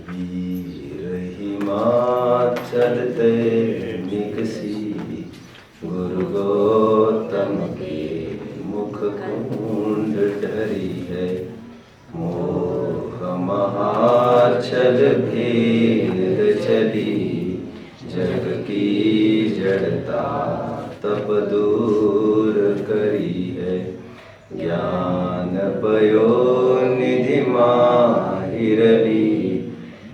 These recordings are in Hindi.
वीर हिमाचल निकसी, गुरु गौतम के मुख कुंड ढरी है। मोह महाचल भेद चली, जग की जड़ता तप दूर करी है। ज्ञान पयो निधि माहिरली,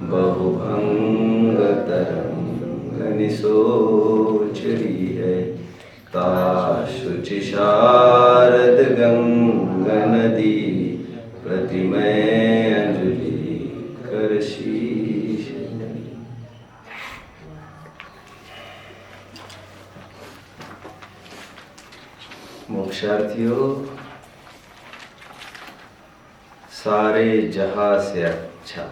बहुभंग तरंग निसोचरी है। ता शुचि शारद गंगा नदी, प्रतिमय अंजलि कर शीश नदी। मोक्षार्थियों, सारे जहां से अच्छा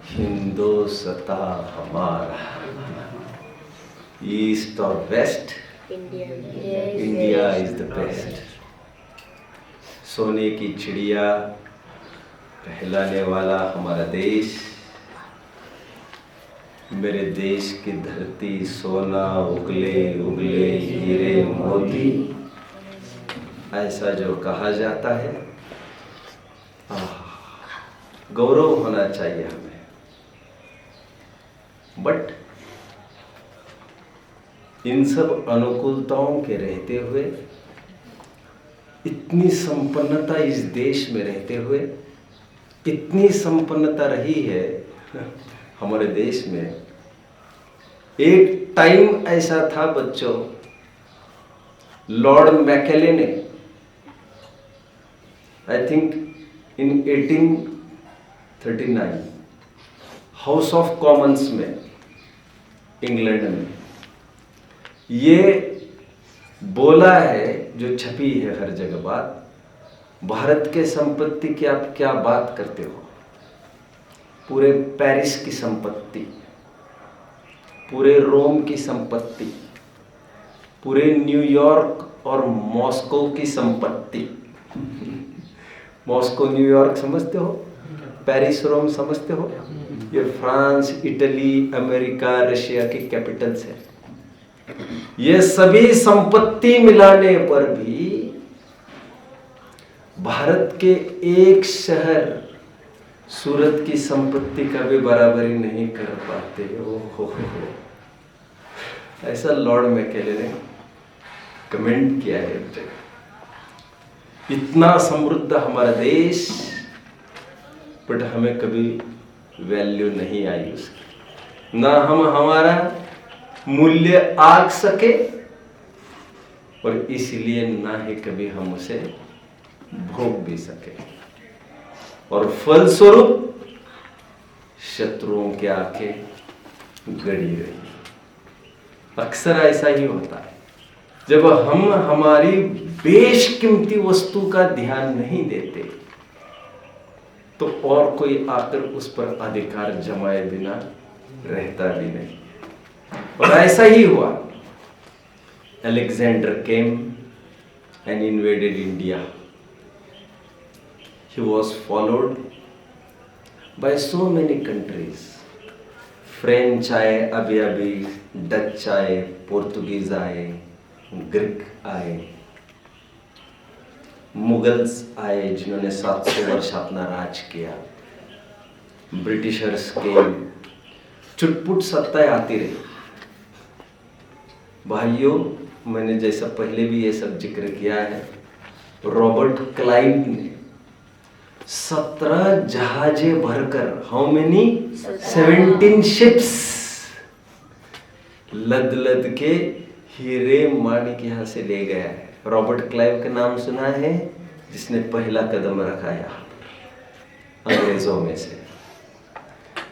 हिंदुस्ता हमारा। ईस्ट और west, India is the best. सोने की चिड़िया कहलाने वाला हमारा देश, मेरे देश की धरती सोना उगले उगले हीरे मोती, ऐसा जो कहा जाता है, गौरव होना चाहिए हमें। बट इन सब अनुकूलताओं के रहते हुए, इतनी संपन्नता इस देश में रहते हुए, इतनी संपन्नता रही है हमारे देश में। एक टाइम ऐसा था बच्चों, लॉर्ड मैकेले ने I think in 1839 house of Commons में, इंग्लैंड में, ये बोला है, जो छपी है हर जगह बात, भारत के संपत्ति की आप क्या बात करते हो। पूरे पेरिस की संपत्ति, पूरे रोम की संपत्ति, पूरे न्यूयॉर्क और मॉस्को की संपत्ति। मॉस्को न्यूयॉर्क समझते हो, पेरिस रोम समझते हो, ये फ्रांस, इटली, अमेरिका, रशिया की कैपिटल्स है। ये सभी संपत्ति मिलाने पर भी भारत के एक शहर सूरत की संपत्ति का भी बराबरी नहीं कर पाते। हो ऐसा लॉर्ड मैकेले ने कमेंट किया है एक जगह। इतना समृद्ध हमारा देश, बट हमें कभी वैल्यू नहीं आई उसकी, ना हम हमारा मूल्य आंक सके, और इसलिए ना ही कभी हम उसे भोग भी सके, और फलस्वरूप शत्रुओं की आंखें गड़ी रही। अक्सर ऐसा ही होता है, जब हम हमारी बेशकीमती वस्तु का ध्यान नहीं देते, तो और कोई आकर उस पर अधिकार जमाए बिना रहता भी नहीं। और ऐसा ही हुआ। Alexander came and invaded India. He was followed by so many countries. French आए, अभी डच आए, पोर्तुगीज आए, ग्रीक आए, मुगल्स आए जिन्होंने 700 वर्ष अपना राज किया, ब्रिटिशर्स के, चुटपुट सत्ताएं आती रही। भाइयों, मैंने जैसा पहले भी ये सब जिक्र किया है, रॉबर्ट क्लाइव ने 17 जहाजे भरकर, हाउ मेनी, 17 शिप्स, लद लद के हीरे माणिक यहां से ले गया है। रॉबर्ट क्लाइव का नाम सुना है, जिसने पहला कदम रखा यहाँ अंग्रेजों में से।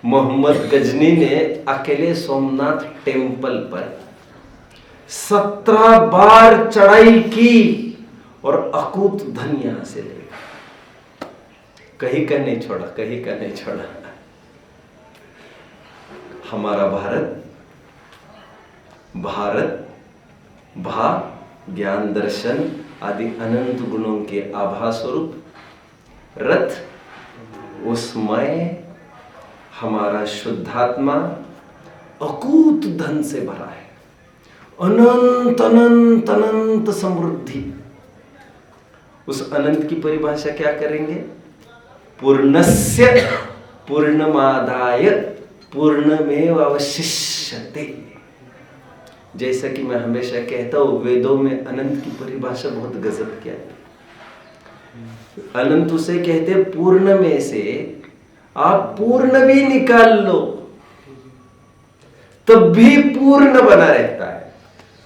मोहम्मद गजनी ने अकेले सोमनाथ टेम्पल पर 17 बार चढ़ाई की और अकूत धन यहां से ले गया। कहीं का नहीं छोड़ा, कहीं का नहीं छोड़ा। हमारा भारत भा ज्ञान दर्शन आदि अनंत गुणों के आभा स्वरूप रथ उसमय हमारा शुद्धात्मा अकूत धन से भरा है, अनंत अनंत अनंत समृद्धि। उस अनंत की परिभाषा क्या करेंगे? पूर्णस्य पूर्णमादाय पूर्णमेव अवशिष्यते। जैसा कि मैं हमेशा कहता हूं, वेदों में अनंत की परिभाषा बहुत गजब क्या है। अनंत उसे कहते पूर्ण में से आप पूर्ण भी निकाल लो तब भी पूर्ण बना रहता है।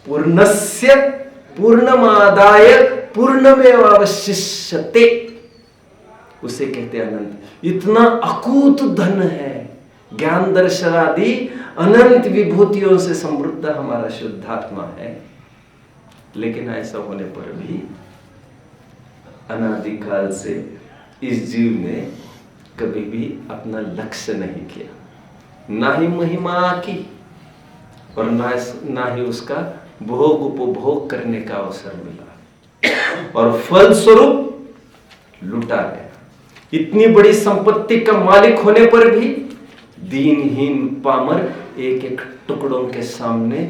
पूर्णस्य पूर्णमादाय पूर्णमेव अवशिष्यते, उसे कहते अनंत। इतना अकूत धन है, ज्ञान दर्शन आदि अनंत विभूतियों से समृद्ध हमारा शुद्धात्मा है। लेकिन ऐसा होने पर भी अनादिकाल से इस जीव ने कभी भी अपना लक्ष्य नहीं किया, ना ही महिमा की और ना ही उसका भोग उपभोग करने का अवसर मिला, और फलस्वरूप लुटा गया। इतनी बड़ी संपत्ति का मालिक होने पर भी दीनहीन पामर एक एक टुकड़ों के सामने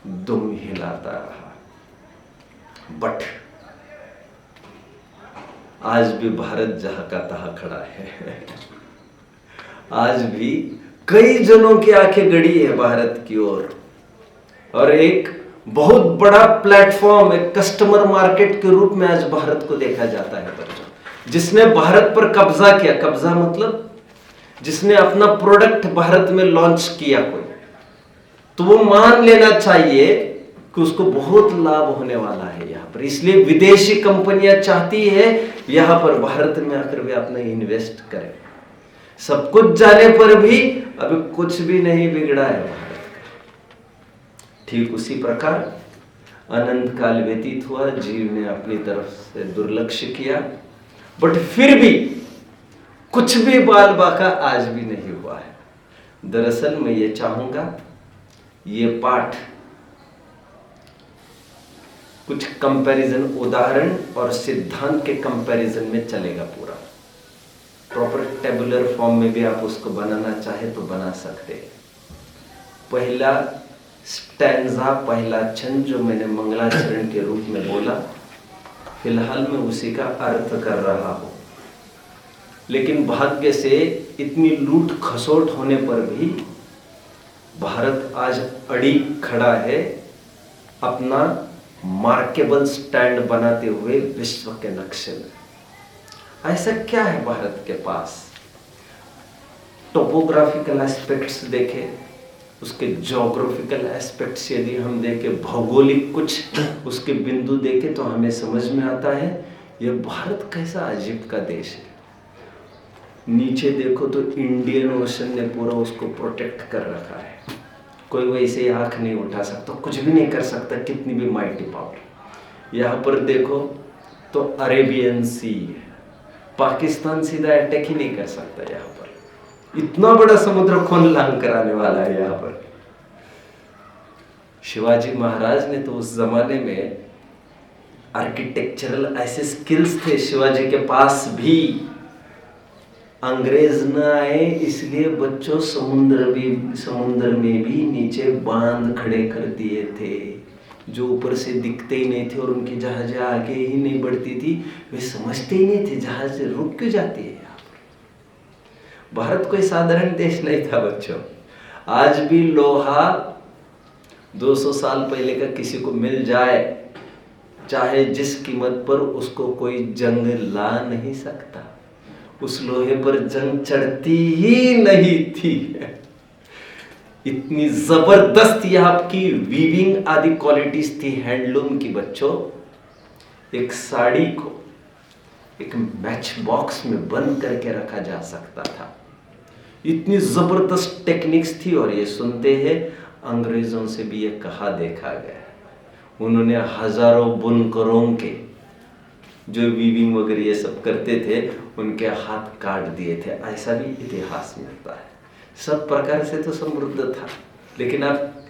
दुम हिलाता रहा। बट आज भी भारत जहां का तहां खड़ा है। आज भी कई जनों की आंखें गड़ी है भारत की ओर, और एक बहुत बड़ा प्लेटफॉर्म, एक कस्टमर मार्केट के रूप में आज भारत को देखा जाता है। बच्चों, जिसने भारत पर कब्जा किया, कब्जा मतलब जिसने अपना प्रोडक्ट भारत में लॉन्च किया कोई, तो वो मान लेना चाहिए कि उसको बहुत लाभ होने वाला है यहाँ पर। इसलिए विदेशी कंपनियां चाहती है यहाँ पर भारत में आकर वे अपना इन्वेस्ट करें। सब कुछ जाने पर भी अभी कुछ भी नहीं बिगड़ा है भारत का। ठीक उसी प्रकार अनंत काल व्यतीत हुआ, जीव ने अपनी तरफ से दुर्लक्ष्य किया, बट फिर भी कुछ भी बाल बाका आज भी नहीं हुआ है। दरअसल मैं ये चाहूंगा ये पाठ कुछ कंपैरिजन, उदाहरण और सिद्धांत के कंपैरिजन में चलेगा पूरा। प्रॉपर टेबुलर फॉर्म में भी आप उसको बनाना चाहे तो बना सकते हैं। पहला स्टैंजा, पहला छंद जो मैंने मंगलाचरण के रूप में बोला, फिलहाल मैं उसी का अर्थ कर रहा हूं। लेकिन भाग्य से इतनी लूट खसोट होने पर भी भारत आज अड़ी खड़ा है अपना मार्केबल स्टैंड बनाते हुए विश्व के नक्शे में। ऐसा क्या है भारत के पास? टोपोग्राफिकल एस्पेक्ट्स देखें, उसके ज्योग्राफिकल एस्पेक्ट्स यदि हम देखें, भौगोलिक कुछ उसके बिंदु देखें, तो हमें समझ में आता है यह भारत कैसा अजीब का देश है। नीचे देखो तो इंडियन ओशन ने पूरा उसको प्रोटेक्ट कर रखा है, कोई वैसे आंख नहीं उठा सकता, कुछ भी नहीं कर सकता, कितनी भी माइटी पावर। यहाँ पर देखो तो अरेबियन सी है, पाकिस्तान सीधा अटैक ही नहीं कर सकता। यहाँ पर इतना बड़ा समुद्र कौन लांग कराने वाला है? यहाँ पर शिवाजी महाराज ने तो उस जमाने में आर्किटेक्चरल ऐसे स्किल्स थे शिवाजी के पास भी। अंग्रेज न आए इसलिए बच्चों समुद्र में भी नीचे बांध खड़े कर दिए थे, जो ऊपर से दिखते ही नहीं थे, और उनकी जहाजें आगे ही नहीं बढ़ती थी। वे समझते ही नहीं थे जहाज रुक क्यों जाती है। यहाँ पर भारत कोई साधारण देश नहीं था बच्चों। आज भी लोहा 200 साल पहले का किसी को मिल जाए, चाहे जिस कीमत पर, उसको कोई जंग ला नहीं सकता। उस लोहे पर जंग चढ़ती ही नहीं थी। इतनी जबरदस्त यहाँ की वीविंग आदि क्वालिटीज थी हैंडलूम की बच्चों। एक साड़ी को एक मैच बॉक्स में बंद करके रखा जा सकता था, इतनी जबरदस्त टेक्निक्स थी। और ये सुनते हैं अंग्रेजों से भी ये कहा देखा गया। उन्होंने हजारों बुनकरों के जो वीविंग वगैरह ये सब करते थे, उनके हाथ काट दिए थे, ऐसा भी इतिहास मिलता है। सब प्रकार से तो समृद्ध था, लेकिन अब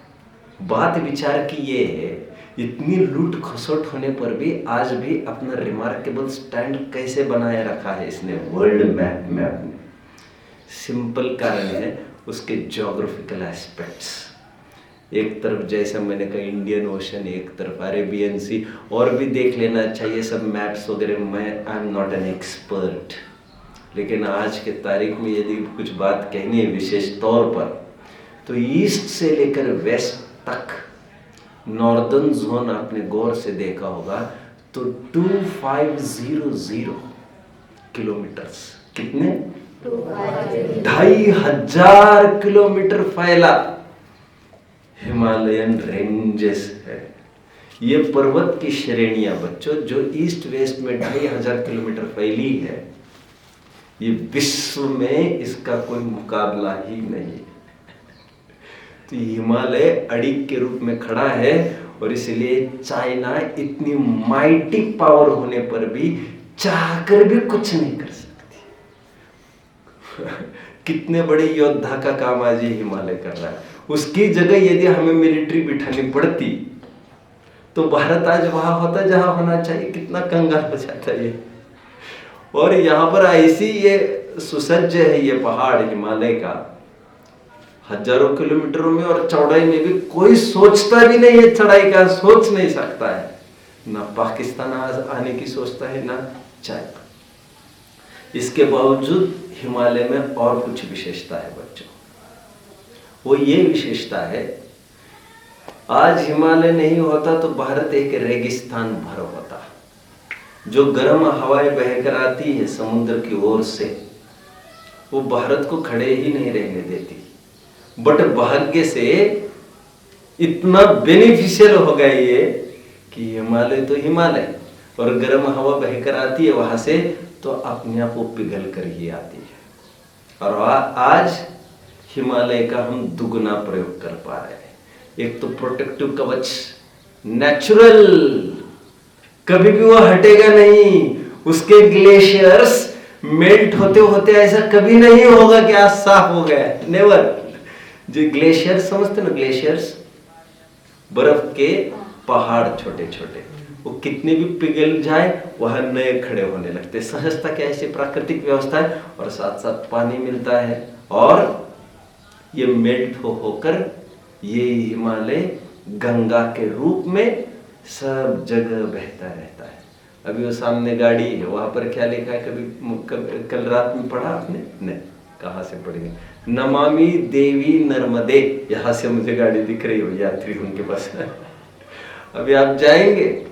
बात विचार की ये है, इतनी लूट खसोट होने पर भी आज भी अपना रिमार्केबल स्टैंड कैसे बनाए रखा है इसने वर्ल्ड मैप में। सिंपल कारण है उसके ज्योग्राफिकल एस्पेक्ट्स। एक तरफ जैसा मैंने कहा इंडियन ओशन, एक तरफ अरेबियन सी, और भी देख लेना चाहिए सब मैप्स वगैरह। मैं I am not an expert, लेकिन आज के तारीख में यदि कुछ बात कहनी है विशेष तौर पर, तो ईस्ट से लेकर वेस्ट तक नॉर्दर्न जोन आपने गौर से देखा होगा तो 2500 किलोमीटर्स, कितने 2500 किलोमीटर फैला हिमालयन रेंजेस है। ये पर्वत की श्रेणियां बच्चों जो ईस्ट वेस्ट में 2500 किलोमीटर फैली है, ये विश्व में इसका कोई मुकाबला ही नहीं है। तो हिमालय अड़िग के रूप में खड़ा है और इसलिए चाइना इतनी माइटी पावर होने पर भी चाहकर भी कुछ नहीं कर सकती। कितने बड़े योद्धा का काम आज ये हिमालय कर रहा है। उसकी जगह यदि हमें मिलिट्री बिठानी पड़ती तो भारत आज वहां होता जहां होना चाहिए। कितना कंगाल हो जाता ये। और यहाँ पर ऐसी ये सुसज्ज है ये पहाड़ हिमालय का, हजारों किलोमीटरों में और चौड़ाई में भी कोई सोचता भी नहीं है चढ़ाई का, सोच नहीं सकता है। ना पाकिस्तान आने की सोचता है, ना चाइना। इसके बावजूद हिमालय में और कुछ विशेषता है बच्चों। वो ये विशेषता है, आज हिमालय नहीं होता तो भारत एक रेगिस्तान भर होता। जो गर्म हवाएं बहकर आती है समुद्र की ओर से, वो भारत को खड़े ही नहीं रहने देती। बट भाग्य से इतना बेनिफिशियल हो गया ये कि हिमालय तो हिमालय, और गर्म हवा बहकर आती है वहां से तो अपने आप वो पिघल कर ही आती है। और आज हिमालय का हम दुगना प्रयोग कर पा रहे हैं। एक तो प्रोटेक्टिव कवच नेचुरल, कभी भी वो हटेगा नहीं। उसके ग्लेशियर्स मेल्ट होते होते ऐसा कभी नहीं होगा कि आज साफ हो गया, नेवर। जो ग्लेशियर्स समझते ना, ग्लेशियर्स बर्फ के पहाड़ छोटे छोटे, वो कितने भी पिघल जाए वहां नए खड़े होने लगते। सहजता क्या ऐसी प्राकृतिक व्यवस्था है, और साथ साथ पानी मिलता है और ये मेल्ट होकर ये हिमालय गंगा के रूप में सब जगह बहता रहता है। अभी वो सामने गाड़ी है, वहां पर क्या लिखा है, कभी कल रात में पढ़ा आपने? नहीं, कहाँ से पढ़ेंगे? नमामि देवी नर्मदे। यहाँ से मुझे गाड़ी दिख रही हो, यात्री उनके पास। अभी आप जाएंगे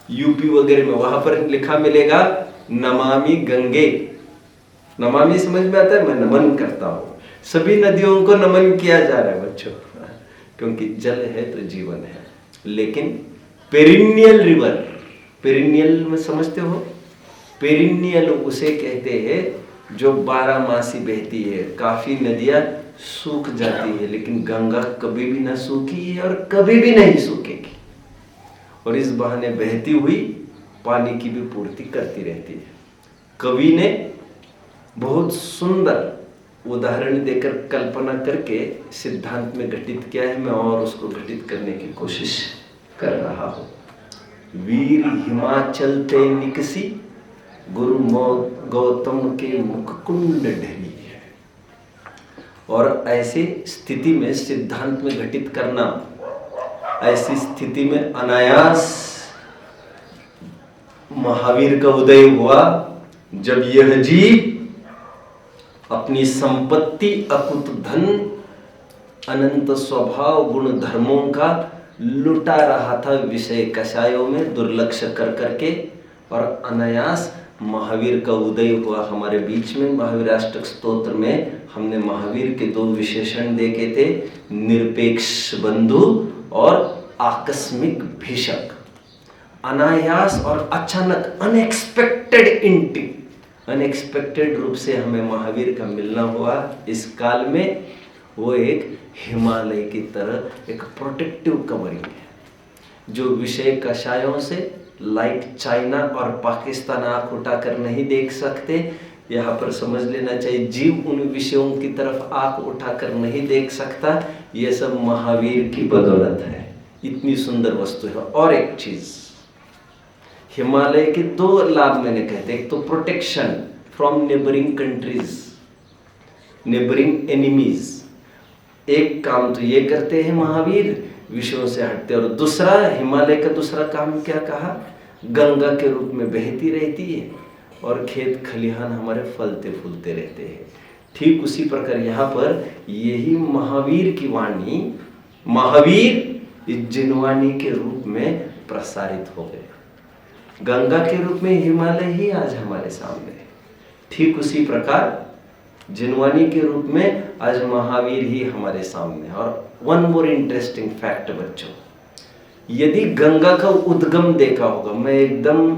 यूपी वगैरह में, वहां पर लिखा मिलेगा नमामि गंगे। नमामि समझ में आता है, मैं नमन करता हूँ। सभी नदियों को नमन किया जा रहा है बच्चों, क्योंकि जल है तो जीवन है। लेकिन पेरिनियल रिवर, पेरिनियल में समझते हो? पेरिनियल उसे कहते हैं जो 12 मासी बहती है। काफी नदियां सूख जाती है, लेकिन गंगा कभी भी ना सूखी है और कभी भी नहीं सूखेगी, और इस बहाने बहती हुई पानी की भी पूर्ति करती रहती है। कवि ने बहुत सुंदर उदाहरण देकर कल्पना करके सिद्धांत में घटित किया है। मैं और उसको घटित करने की कोशिश कर रहा हूं। वीर हिमाचल ते निकसी, गुरु गौतम के मुखकुंड ढली। और ऐसी स्थिति में सिद्धांत में घटित करना, ऐसी स्थिति में अनायास महावीर का उदय हुआ जब यह जीव अपनी संपत्ति, अकुत धन, अनंत स्वभाव गुण धर्मों का लुटा रहा था विषय कषायों में दुर्लक्ष्य कर करके, और अनायास महावीर का उदय हुआ हमारे बीच में। महावीराष्टक स्तोत्र में हमने महावीर के 2 विशेषण देखे थे, निरपेक्ष बंधु और आकस्मिक भीषक। अनायास और अचानक, अनएक्सपेक्टेड एंट्री, अनएक्सपेक्टेड रूप से हमें महावीर का मिलना हुआ इस काल में। वो एक हिमालय की तरह एक प्रोटेक्टिव कवरिंग है, जो विषय कषायों से लाइक चाइना और पाकिस्तान आंख उठाकर नहीं देख सकते। यहाँ पर समझ लेना चाहिए, जीव उन विषयों की तरफ आंख उठाकर नहीं देख सकता। ये सब महावीर की बदौलत है। इतनी सुंदर वस्तु है। और एक चीज, हिमालय के 2 लाभ मैंने कहते, एक तो protection from neighbouring countries, neighbouring enemies. एक काम तो ये करते हैं महावीर, विषयों से हटते, और दूसरा हिमालय का दूसरा काम क्या कहा, गंगा के रूप में बहती रहती है और खेत खलिहान हमारे फलते फूलते रहते हैं। ठीक उसी प्रकार यहाँ पर यही महावीर की वाणी, महावीर इस जिनवाणी के रूप में प्रसारित हो गए। गंगा के रूप में हिमालय ही आज हमारे सामने है, ठीक उसी प्रकार जिनवाणी के रूप में आज महावीर ही हमारे सामने है। और वन मोर इंटरेस्टिंग फैक्ट बच्चों, यदि गंगा का उद्गम देखा होगा, मैं एकदम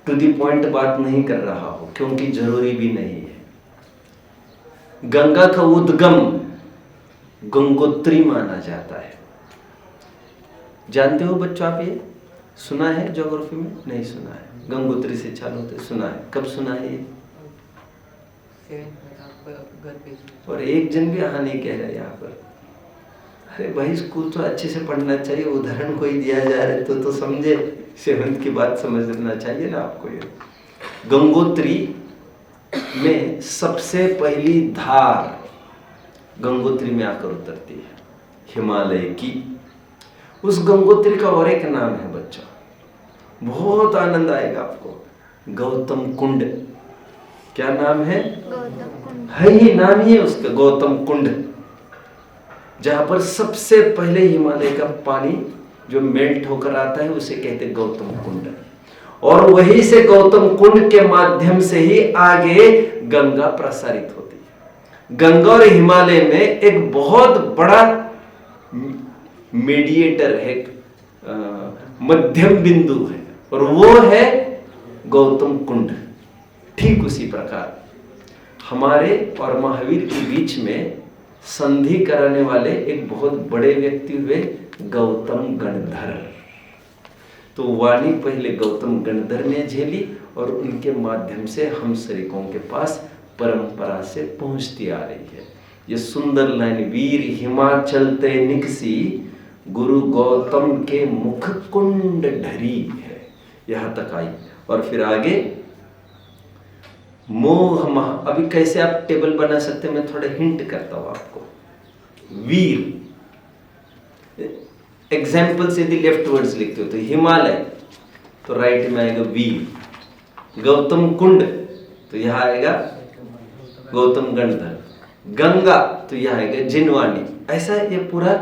टू द पॉइंट बात नहीं कर रहा हूं क्योंकि जरूरी भी नहीं है। गंगा का उद्गम गंगोत्री माना जाता है। जानते हो बच्चों आप, ये सुना है ज्योग्राफी में? नहीं सुना है। गंगोत्री से चालू होते, सुना है। कब सुना है ये? और एक जन भी हाँ नहीं कह रहा है यहाँ पर। अरे भाई स्कूल तो अच्छे से पढ़ना चाहिए, उदाहरण कोई दिया जा रहा है तो समझे, सेवंथ की बात समझना चाहिए ना आपको। ये गंगोत्री में सबसे पहली धार गंगोत्री में आकर उतरती है, हिमालय की। उस गंगोत्री का और एक नाम है बच्चों, बहुत आनंद आएगा आपको, गौतम कुंड। क्या नाम है? गौतम कुंड है, ही नाम ही है उसका, गौतम कुंड। जहां पर सबसे पहले हिमालय का पानी जो मेल्ट होकर आता है उसे कहते गौतम कुंड। और वहीं से गौतम कुंड के माध्यम से ही आगे गंगा प्रसारित होती है। गंगा और हिमालय में एक बहुत बड़ा मीडिएटर है, मध्यम बिंदु है, और वो है गौतम कुंड। ठीक उसी प्रकार हमारे और महावीर के बीच में संधि कराने वाले एक बहुत बड़े व्यक्ति हुए गौतम गणधर। तो वाणी पहले गौतम गणधर ने झेली और उनके माध्यम से हम सरिकों के पास परंपरा से पहुंचती आ रही है। ये सुंदर लाइन, वीर हिमाचल ते निकसी, गुरु गौतम के मुख कुंड ढरी है, यहां तक आई। और फिर आगे मोह महा, अभी कैसे आप टेबल बना सकते हैं मैं थोड़ा हिंट करता हूं आपको। वीर एग्जाम्पल से यदि लेफ्ट वर्ड्स लिखते हो तो हिमालय तो राइट में आएगा वीर, गौतम कुंड तो यहां आएगा गौतम गणधर, गंगा तो यहां आएगा जिनवाणी। ऐसा ये पूरा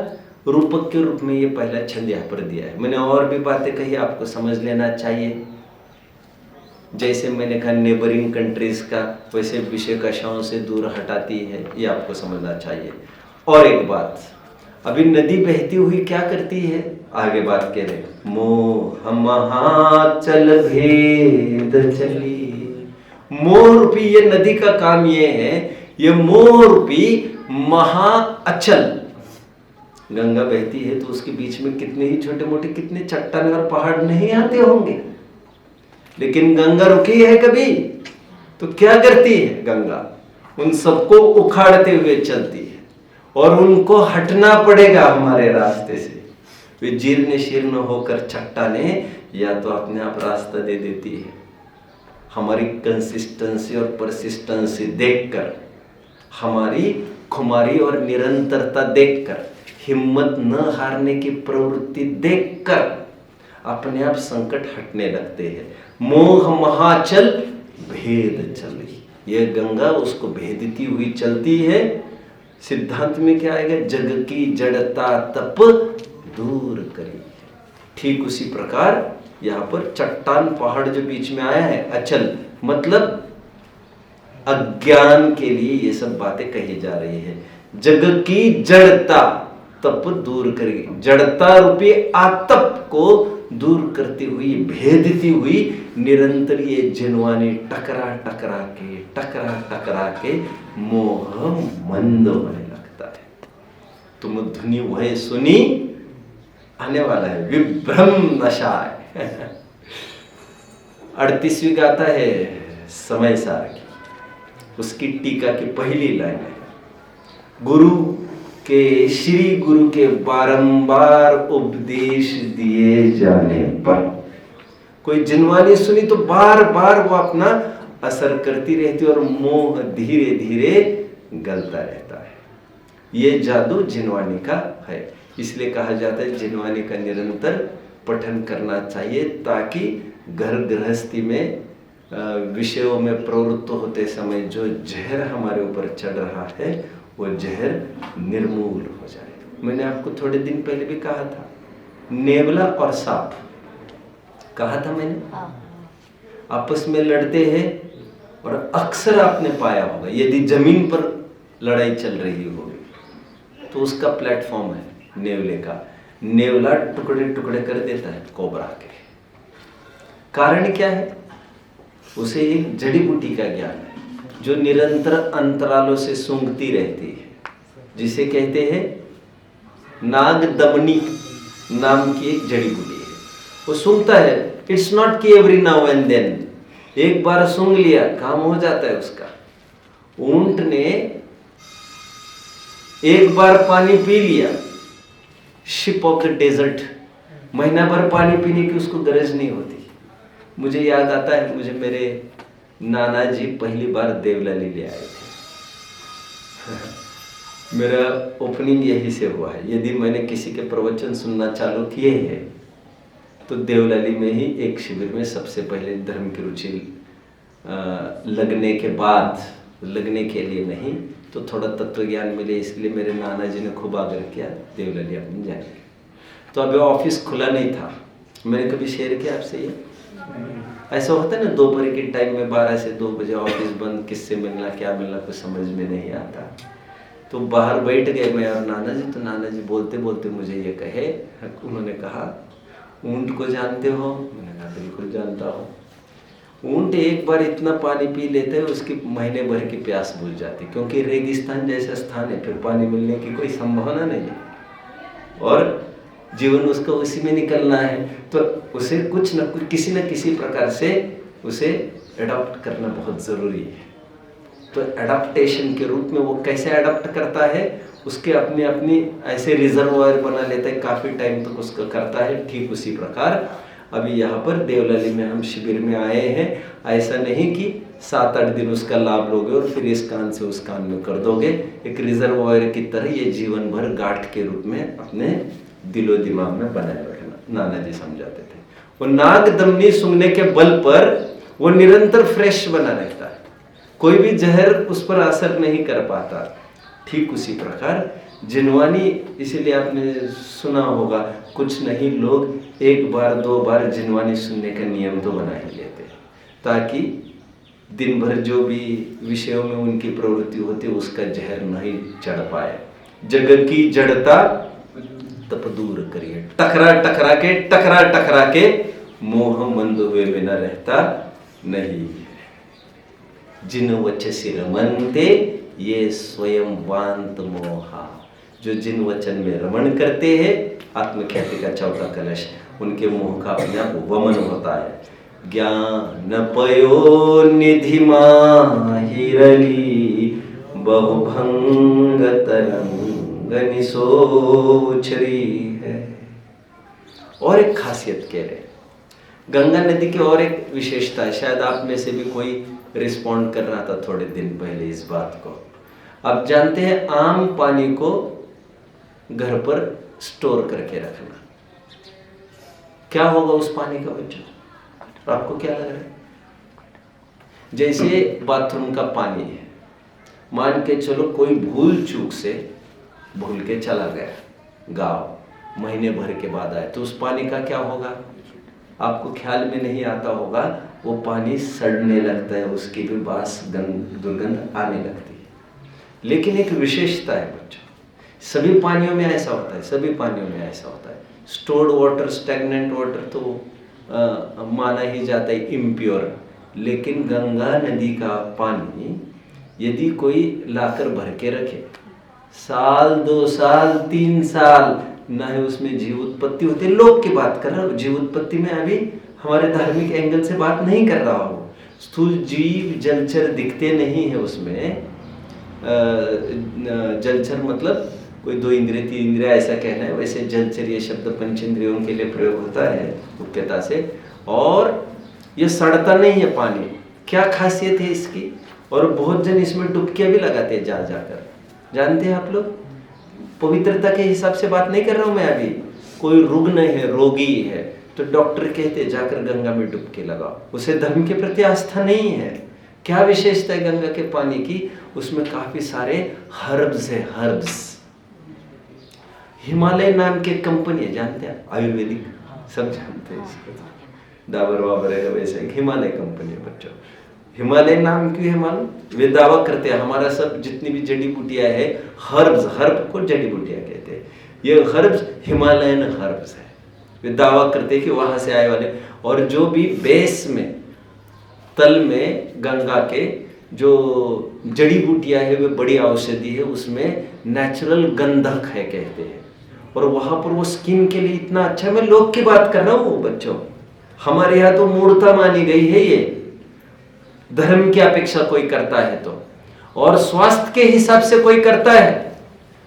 रूपक के रूप में ये पहला छंद यहाँ पर दिया है। मैंने और भी बातें कही, आपको समझ लेना चाहिए। जैसे मैंने कहा नेबरिंग कंट्रीज का, वैसे विषयकशाओं से दूर हटाती है, ये आपको समझना चाहिए। और एक बात, अभी नदी बहती हुई क्या करती है, आगे बात कह रहे, मोह महाचल भेद चली। मोह रूपी ये नदी का काम ये है, ये मोह रूपी महाअचल गंगा बहती है तो उसके बीच में कितने ही छोटे मोटे कितने चट्टान और पहाड़ नहीं आते होंगे, लेकिन गंगा रुकी है कभी? तो क्या करती है गंगा? उन सबको उखाड़ते हुए चलती है और उनको हटना पड़ेगा हमारे रास्ते से। वे जीर्ण शीर्ण होकर चट्टाने या तो अपने आप रास्ता दे देती है। हमारी कंसिस्टेंसी और परसिस्टेंसी देखकर, हमारी खुमारी और निरंतरता देखकर, हिम्मत न हारने की प्रवृत्ति देखकर अपने आप संकट हटने लगते हैं। मोह महाचल भेद चली, यह गंगा उसको भेदती हुई चलती है। सिद्धांत में क्या आएगा? जग की जड़ता तप दूर करी। ठीक उसी प्रकार यहाँ पर चट्टान पहाड़ जो बीच में आया है, अचल मतलब अज्ञान के लिए ये सब बातें कही जा रही है। जग की जड़ता तप दूर करेगी, जड़ता रूपी आतप को दूर करती हुई, भेदती हुई निरंतर ये जिनवानी टकरा टकरा के मोह मंद होने लगता है। तुम धुनी वह सुनी, आने वाला है विभ्रम नशाय। 38वीं गाथा है समय सार की, उसकी टीका की पहली लाइन है, श्री गुरु के बारंबार उपदेश दिए जाने पर। कोई जिनवानी सुनी तो बार बार वो अपना असर करती रहती है और मोह धीरे धीरे गलता रहता है। ये जादू जिनवानी का है। इसलिए कहा जाता है जिनवानी का निरंतर पठन करना चाहिए, ताकि घर गृहस्थी में विषयों में प्रवृत्त होते समय जो जहर हमारे ऊपर चढ़ रहा है वो जहर निर्मूल हो जाए। मैंने आपको थोड़े दिन पहले भी कहा था, नेवला और सांप कहा था मैंने, आपस में लड़ते हैं और अक्सर आपने पाया होगा यदि जमीन पर लड़ाई चल रही होगी तो उसका प्लेटफॉर्म है नेवले का। नेवला टुकड़े टुकड़े कर देता है कोबरा के। कारण क्या है? उसे एक जड़ी बूटी का ज्ञान है जो निरंतर अंतरालों से सूंघती रहती है, जिसे कहते हैं नागदमनी नाम की एक जड़ी बूटी है। वो सूंघता है, इट्स नॉट कि एवरी नाउ एंड देन, एक बार सूंघ लिया काम हो जाता है उसका। ऊंट ने एक बार पानी पी लिया, शिप ऑफ द डेजर्ट, महीना भर पानी पीने की उसको गरज नहीं होती। मुझे याद आता है, मुझे मेरे नाना जी पहली बार देवलाली ले आए थे। मेरा ओपनिंग यही से हुआ है। यदि मैंने किसी के प्रवचन सुनना चालू किए हैं तो देवलाली में ही एक शिविर में सबसे पहले धर्म की रुचि लगने के बाद, लगने के लिए नहीं तो थोड़ा तत्व ज्ञान मिले, इसलिए मेरे नाना जी ने खूब आग्रह किया देवलाली अपन जाएंगे। तो अभी ऑफिस खुला नहीं था। मैंने कभी शेयर किया आपसे ये? ऐसा होता है ना, दोपहर के टाइम में 12 से 2 बजे ऑफिस बंद, किससे मिलना क्या मिलना कुछ समझ में नहीं आता। तो बाहर बैठ गए मैं और नाना जी। तो नाना जी बोलते बोलते मुझे ये कहे, उन्होंने कहा ऊंट को जानते हो? मैंने कहा बिल्कुल जानता हूँ। ऊंट एक बार इतना पानी पी लेते हैं उसकी महीने भर की प्यास बुझ जाती, क्योंकि रेगिस्तान जैसा स्थान है, फिर पानी मिलने की कोई संभावना नहीं है और जीवन उसका उसी में निकलना है। तो उसे कुछ न कुछ किसी न किसी प्रकार से उसे एडॉप्ट करना बहुत ज़रूरी है। तो एडाप्टेशन के रूप में वो कैसे एडॉप्ट करता है, उसके अपने अपनी ऐसे रिजर्वायर बना लेता है, काफ़ी टाइम तक उसका करता है। ठीक उसी प्रकार अभी यहाँ पर देवलाली में हम शिविर में आए हैं। ऐसा नहीं कि 7-8 दिन उसका लाभ लोगे और फिर इस कान से उस कान में कर दोगे। एक रिजर्वायर की तरह ये जीवन भर गांठ के रूप में अपने दिलो दिमाग में बनाए रखना, नाना जी समझाते थे। वो नाग दमनी सूंघने के बल पर वो निरंतर फ्रेश बना रहता है, कोई भी जहर उस पर असर नहीं कर पाता। ठीक उसी प्रकार जिनवानी, इसीलिए आपने सुना होगा कुछ नहीं लोग 1 बार 2 बार जिनवानी सुनने का नियम तो बना ही लेते हैं, ताकि दिन भर जो भी विषयों में उनकी प्रवृत्ति होती है उसका जहर नहीं चढ़ पाए। जगत की जड़ता तप दूर करिए, टकरा टकरा के मोह मंद हुए बिना रहता नहीं। जिन वचसी रमनते ये स्वयं वांत मोहा, जो जिन वचन में रमण करते हैं, आत्मख्याति का 4था कलश, उनके मोह का अपने आप वमन होता है। ज्ञान पयो निधि माहिरली बहुभंग तरंग निसोचरी है। और एक खासियत कह रहे, गंगा नदी की और एक विशेषता है, शायद आप में से भी कोई रिस्पॉन्ड कर रहा था थोड़े दिन पहले इस बात को। आप जानते हैं आम पानी को घर पर स्टोर करके रखना, क्या होगा उस पानी का बच्चों? आपको क्या लग रहा है? जैसे बाथरूम का पानी है, मान के चलो कोई भूल चूक से भूल के चला गया गाँव, महीने भर के बाद आए, तो उस पानी का क्या होगा? आपको ख्याल में नहीं आता होगा, वो पानी सड़ने लगता है, उसकी भी बास दुर्गंध आने लगती है। लेकिन एक विशेषता है बच्चों, सभी पानियों में ऐसा होता है, सभी पानियों में ऐसा होता है। स्टोर्ड वाटर, स्टैग्नेंट वाटर तो माना ही जाता है इम्प्योर, लेकिन गंगा नदी का पानी यदि कोई लाकर भर के रखे, 1 2 साल 3 साल ना ही उसमें जीव उत्पत्ति होती है। लोक की बात कर रहा हूँ, जीव उत्पत्ति में अभी हमारे धार्मिक एंगल से बात नहीं कर रहा हूँ। स्थूल जीव जलचर दिखते नहीं है उसमें। जलचर मतलब कोई 2 इंद्रिय 3 इंद्रिय ऐसा कहना है, वैसे जलचर ये शब्द पंचेंद्रियों के लिए प्रयोग होता है मुख्यता से। और ये सड़ता नहीं है पानी, क्या खासियत है इसकी? और बहुत जन इसमें डुबकियां भी लगाते हैं जा जाकर, जानते हैं आप लोग? पवित्रता के हिसाब से बात नहीं कर रहा हूं मैं अभी। कोई रुग्ण है, रोगी है, तो डॉक्टर कहते जाकर गंगा में डुबकी लगाओ, उसे धर्म के प्रति आस्था नहीं है। क्या विशेषता है गंगा के पानी की? उसमें काफी सारे हर्ब्स है, हर्ब्स। हिमालय नाम की कंपनी है, जानते हैं? आयुर्वेदिक, सब जानते हैं इसको। डाबर वाबर है वैसे एक हिमालय कंपनी है बच्चों। हिमालय नाम क्यों है मालूम? वे दावा करते हैं हमारा सब जितनी भी जड़ी बूटियां है, हर्ब्स, हर्ब को जड़ी बूटियां कहते हैं, ये हर्ब्स हिमालयन हर्ब्स है। वे दावा करते हैं कि वहां से आए वाले, और जो भी बेस में, तल में गंगा के जो जड़ी बूटियां है वे बड़ी औषधि है, उसमें नेचुरल गंधक है कहते हैं। और वहां पर वो स्किन के लिए इतना अच्छा, मैं लोग की बात कर रहा हूँ बच्चों, हमारे यहाँ तो मूर्खता मानी गई है ये, धर्म की अपेक्षा कोई करता है तो, और स्वास्थ्य के हिसाब से कोई करता है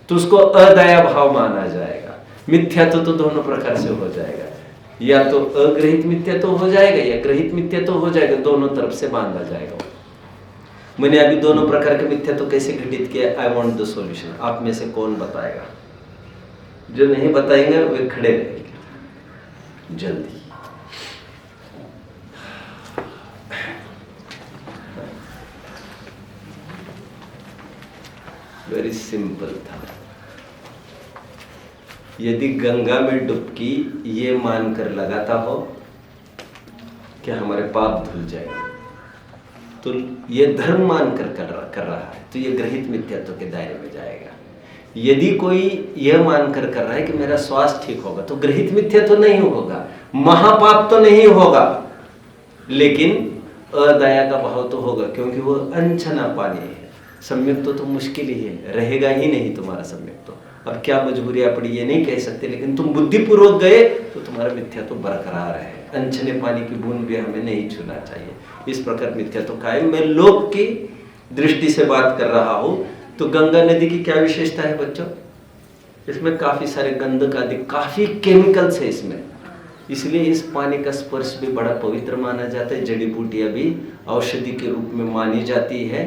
तो उसको अदया भाव माना जाएगा। मिथ्यात्व तो दोनों प्रकार से हो जाएगा, या तो अग्रहित मिथ्यात्व हो जाएगा या ग्रहित मिथ्यात्व हो जाएगा, दोनों तरफ से बांधा जाएगा। मैंने अभी दोनों प्रकार के मिथ्यात्व कैसे घटित किया, आई वांट द सॉल्यूशन। आप में से कौन बताएगा? जो नहीं बताएंगे वे खड़े रहेंगे जल्दी। वेरी सिंपल था। यदि गंगा में डुबकी ये मानकर लगाता हो कि हमारे पाप धुल जाएंगे, तो ये धर्म मानकर कर रहा है तो ये ग्रहित मिथ्यात्व के दायरे में जाएगा। यदि कोई यह मानकर कर रहा है कि मेरा स्वास्थ्य ठीक होगा, तो ग्रहित मिथ्यात्व नहीं होगा, महापाप तो नहीं होगा, लेकिन अदया का भाव तो होगा, क्योंकि वो अनछना पानी है। सम्यक तो मुश्किल ही है, रहेगा ही नहीं तुम्हारा सम्यक तो। अब क्या मजबूरियां पड़ी ये नहीं कह सकते, लेकिन तुम बुद्धिपूर्वक गए तो तुम्हारा मिथ्या तो बरकरार है। अनछने पानी की बूंद भी हमें नहीं छूना चाहिए, इस प्रकार मिथ्या तो कायम। मैं लोक की दृष्टि से बात कर रहा हूं। तो गंगा नदी की क्या विशेषता है बच्चों? इसमें काफी सारे गंधक आदि, काफी केमिकल्स है इसमें, इसलिए इस पानी का स्पर्श भी बड़ा पवित्र माना जाता है। जड़ी बूटियां भी औषधि के रूप में मानी जाती है।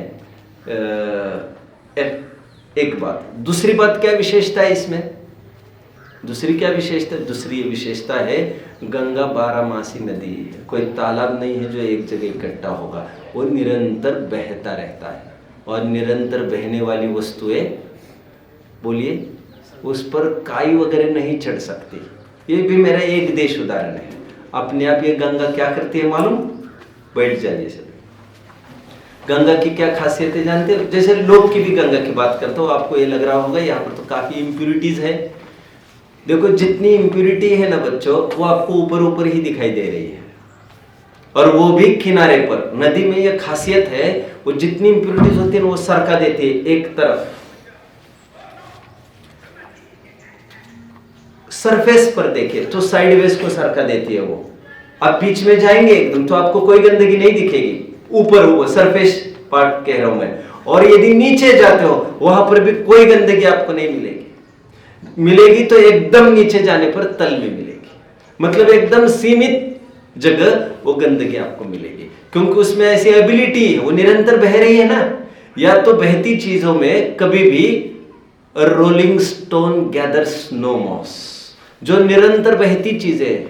एक बात। दूसरी बात क्या विशेषता है इसमें? दूसरी क्या विशेषता? दूसरी विशेषता है गंगा 12मासी नदी है, कोई तालाब नहीं है जो एक जगह इकट्ठा होगा, वो निरंतर बहता रहता है। और निरंतर बहने वाली वस्तुएं, बोलिए, उस पर काई वगैरह नहीं चढ़ सकती। ये भी मेरा एक देश उदाहरण है। अपने आप ये गंगा क्या करती है मालूम? बैठ जाइए सर। गंगा की क्या खासियत है जानते हो? जैसे लोग की भी गंगा की बात करते हो, आपको ये लग रहा होगा यहाँ पर तो काफी इम्प्यूरिटीज है। देखो जितनी इम्प्यूरिटी है ना बच्चों, वो आपको ऊपर ऊपर ही दिखाई दे रही है, और वो भी किनारे पर। नदी में ये खासियत है, वो जितनी इम्प्यूरिटीज होती है वो सरका देती है एक तरफ, सरफेस पर देखिए तो साइडवेज को सरका देती है वो। अब बीच में जाएंगे एकदम तो आपको कोई गंदगी नहीं दिखेगी, ऊपर हुआ सरफेस पार्ट कह रहा हूं मैं। और यदि नीचे जाते हो वहां पर भी कोई गंदगी आपको नहीं मिलेगी, मिलेगी तो एकदम नीचे जाने पर तल में मिलेगी, मतलब एकदम सीमित जगह वो गंदगी आपको मिलेगी, क्योंकि उसमें ऐसी एबिलिटी है, वो निरंतर बह रही है ना। या तो बहती चीजों में कभी भी rolling stone gathers no moss, जो निरंतर बहती चीजें,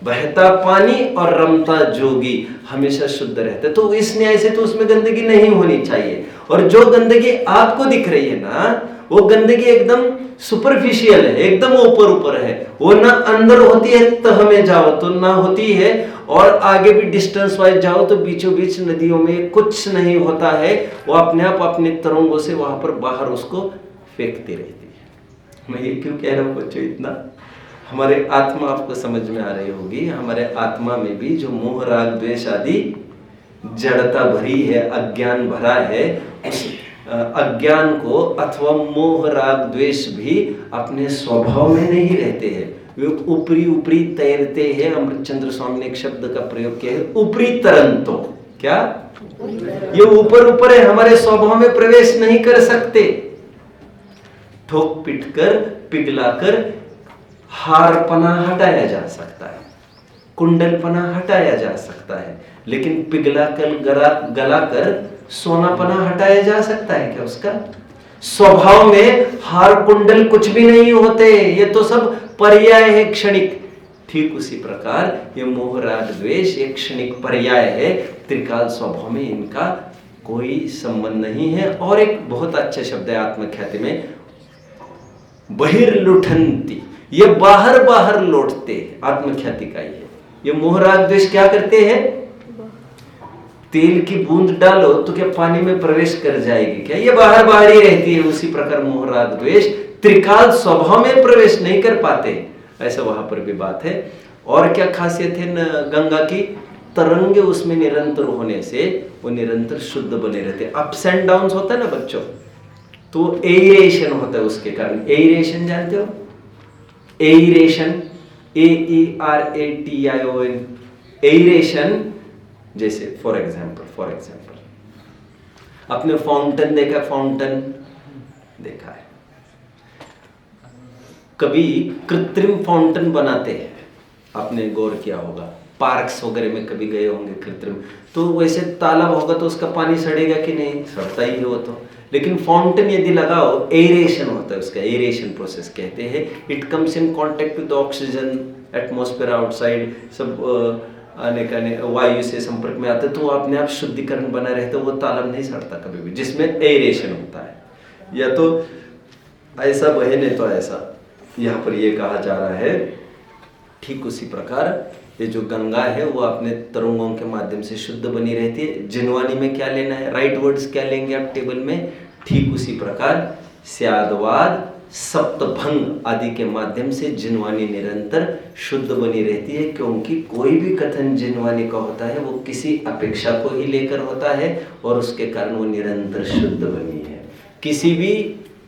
बहता पानी और रमता जोगी हमेशा शुद्ध रहते, तो इस न्याय से तो उसमें गंदगी नहीं होनी चाहिए। और जो गंदगी आपको दिख रही है ना, वो गंदगी एकदम सुपरफिशियल है, एकदम ऊपर ऊपर है, वो ना अंदर होती है तह में जाओ तो ना होती है, और आगे भी डिस्टेंस वाइज जाओ तो बीचों बीच नदियों में कुछ नहीं होता है, वो अपने आप अपने तरंगों से वहां पर बाहर उसको फेंकती रहती है। मैं ये क्यों कह रहा हूं बच्चों इतना? हमारे आत्मा आपको समझ में आ रही होगी, हमारे आत्मा में भी जो मोह राग द्वेष आदि जड़ता भरी है, अज्ञान भरा है, उस अज्ञान को अथवा मोह राग द्वेष भी अपने स्वभाव में नहीं रहते हैं, वे ऊपरी ऊपरी तैरते हैं। अमृतचंद्र स्वामी ने एक शब्द का प्रयोग किया है, ऊपरी तरंतो। क्या ये ऊपर ऊपर है, हमारे स्वभाव में प्रवेश नहीं कर सकते। ठोक पीट कर पिघलाकर हारपना हटाया जा सकता है, कुंडलपना हटाया जा सकता है, लेकिन पिघलाकर गलाकर सोनापना हटाया जा सकता है क्या उसका? स्वभाव में हार कुंडल कुछ भी नहीं होते, ये तो सब पर्याय है, क्षणिक। ठीक उसी प्रकार ये मोह राग द्वेष एक क्षणिक पर्याय है, त्रिकाल स्वभाव में इनका कोई संबंध नहीं है। और एक बहुत अच्छा शब्द है आत्मख्याति में, बहिर्लुठंती, ये बाहर बाहर लौटते, आत्मख्याति का ये मोह राग द्वेष क्या करते हैं? तेल की बूंद डालो तो क्या पानी में प्रवेश कर जाएगी क्या? ये बाहर बाहर ही रहती है। उसी प्रकार मोह राग द्वेष त्रिकाल स्वभाव में प्रवेश नहीं कर पाते, ऐसा वहां पर भी बात है। और क्या खासियत है गंगा की? तरंग उसमें निरंतर होने से वो निरंतर शुद्ध बने रहते। अप्स एंड डाउन्स होता है ना बच्चों, तो एरेशन होता है उसके कारण। एरेशन जानते हो? Aeration, AERATION, aeration. जैसे फॉर एग्जाम्पल आपने फाउंटेन देखा? फाउंटेन देखा है? कभी कृत्रिम फाउंटेन बनाते हैं, आपने गौर किया होगा, पार्क्स वगैरह में कभी गए होंगे कृत्रिम, तो वैसे तालाब होगा तो उसका पानी सड़ेगा कि नहीं? सड़ता ही हो तो। लेकिन फाउंटेन यदि लगाओ, एरेशन होता है उसका, एरेशन प्रोसेस कहते हैं। It comes in contact with oxygen, atmosphere outside, सब आने का वायु से संपर्क में आते तो अपने आप शुद्धिकरण बना रहता, वो तालाब नहीं सड़ता कभी भी, जिसमें एरेशन होता है। या तो ऐसा बहे नहीं तो ऐसा, यहाँ पर ये कहा जा रहा है। ठीक उसी प्रकार ये जो गंगा है वो अपने तरंगों के माध्यम से शुद्ध बनी रहती है। जिनवानी में क्या लेना है? राइट वर्ड्स क्या लेंगे आप टेबल में? ठीक उसी प्रकार स्यादवाद, सप्तभंग आदि के माध्यम से जिनवानी निरंतर शुद्ध बनी रहती है, क्योंकि कोई भी कथन जिनवानी का होता है वो किसी अपेक्षा को ही लेकर होता है और उसके कारण वो निरंतर शुद्ध बनी है। किसी भी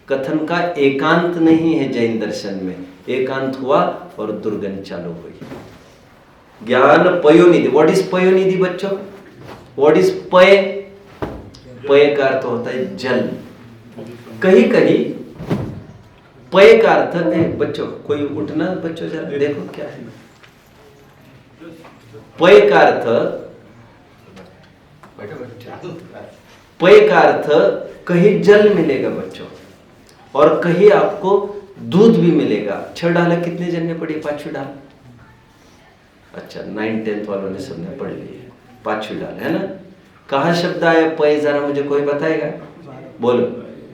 कथन का एकांत नहीं है जैन दर्शन में। एकांत हुआ और दुर्गंध चालू हुई। ज्ञान पयोनिधि। व्हाट इज पयोनिधि बच्चों? व्हाट इज पय? पय का अर्थ होता है जल। कहीं कहीं पय का अर्थ है, बच्चों कोई उठना बच्चों जरा देखो क्या है पय का अर्थ। पय का अर्थ कहीं जल मिलेगा बच्चों, और कहीं आपको दूध भी मिलेगा। 6 डाला कितने जन ने पढ़ी? 5वीं डाल। अच्छा 9th 10th वालों ने सबने पढ़ ली है। 5वीं डाल है ना? कहाँ शब्द आया पय? जरा मुझे कोई बताएगा? बोलो।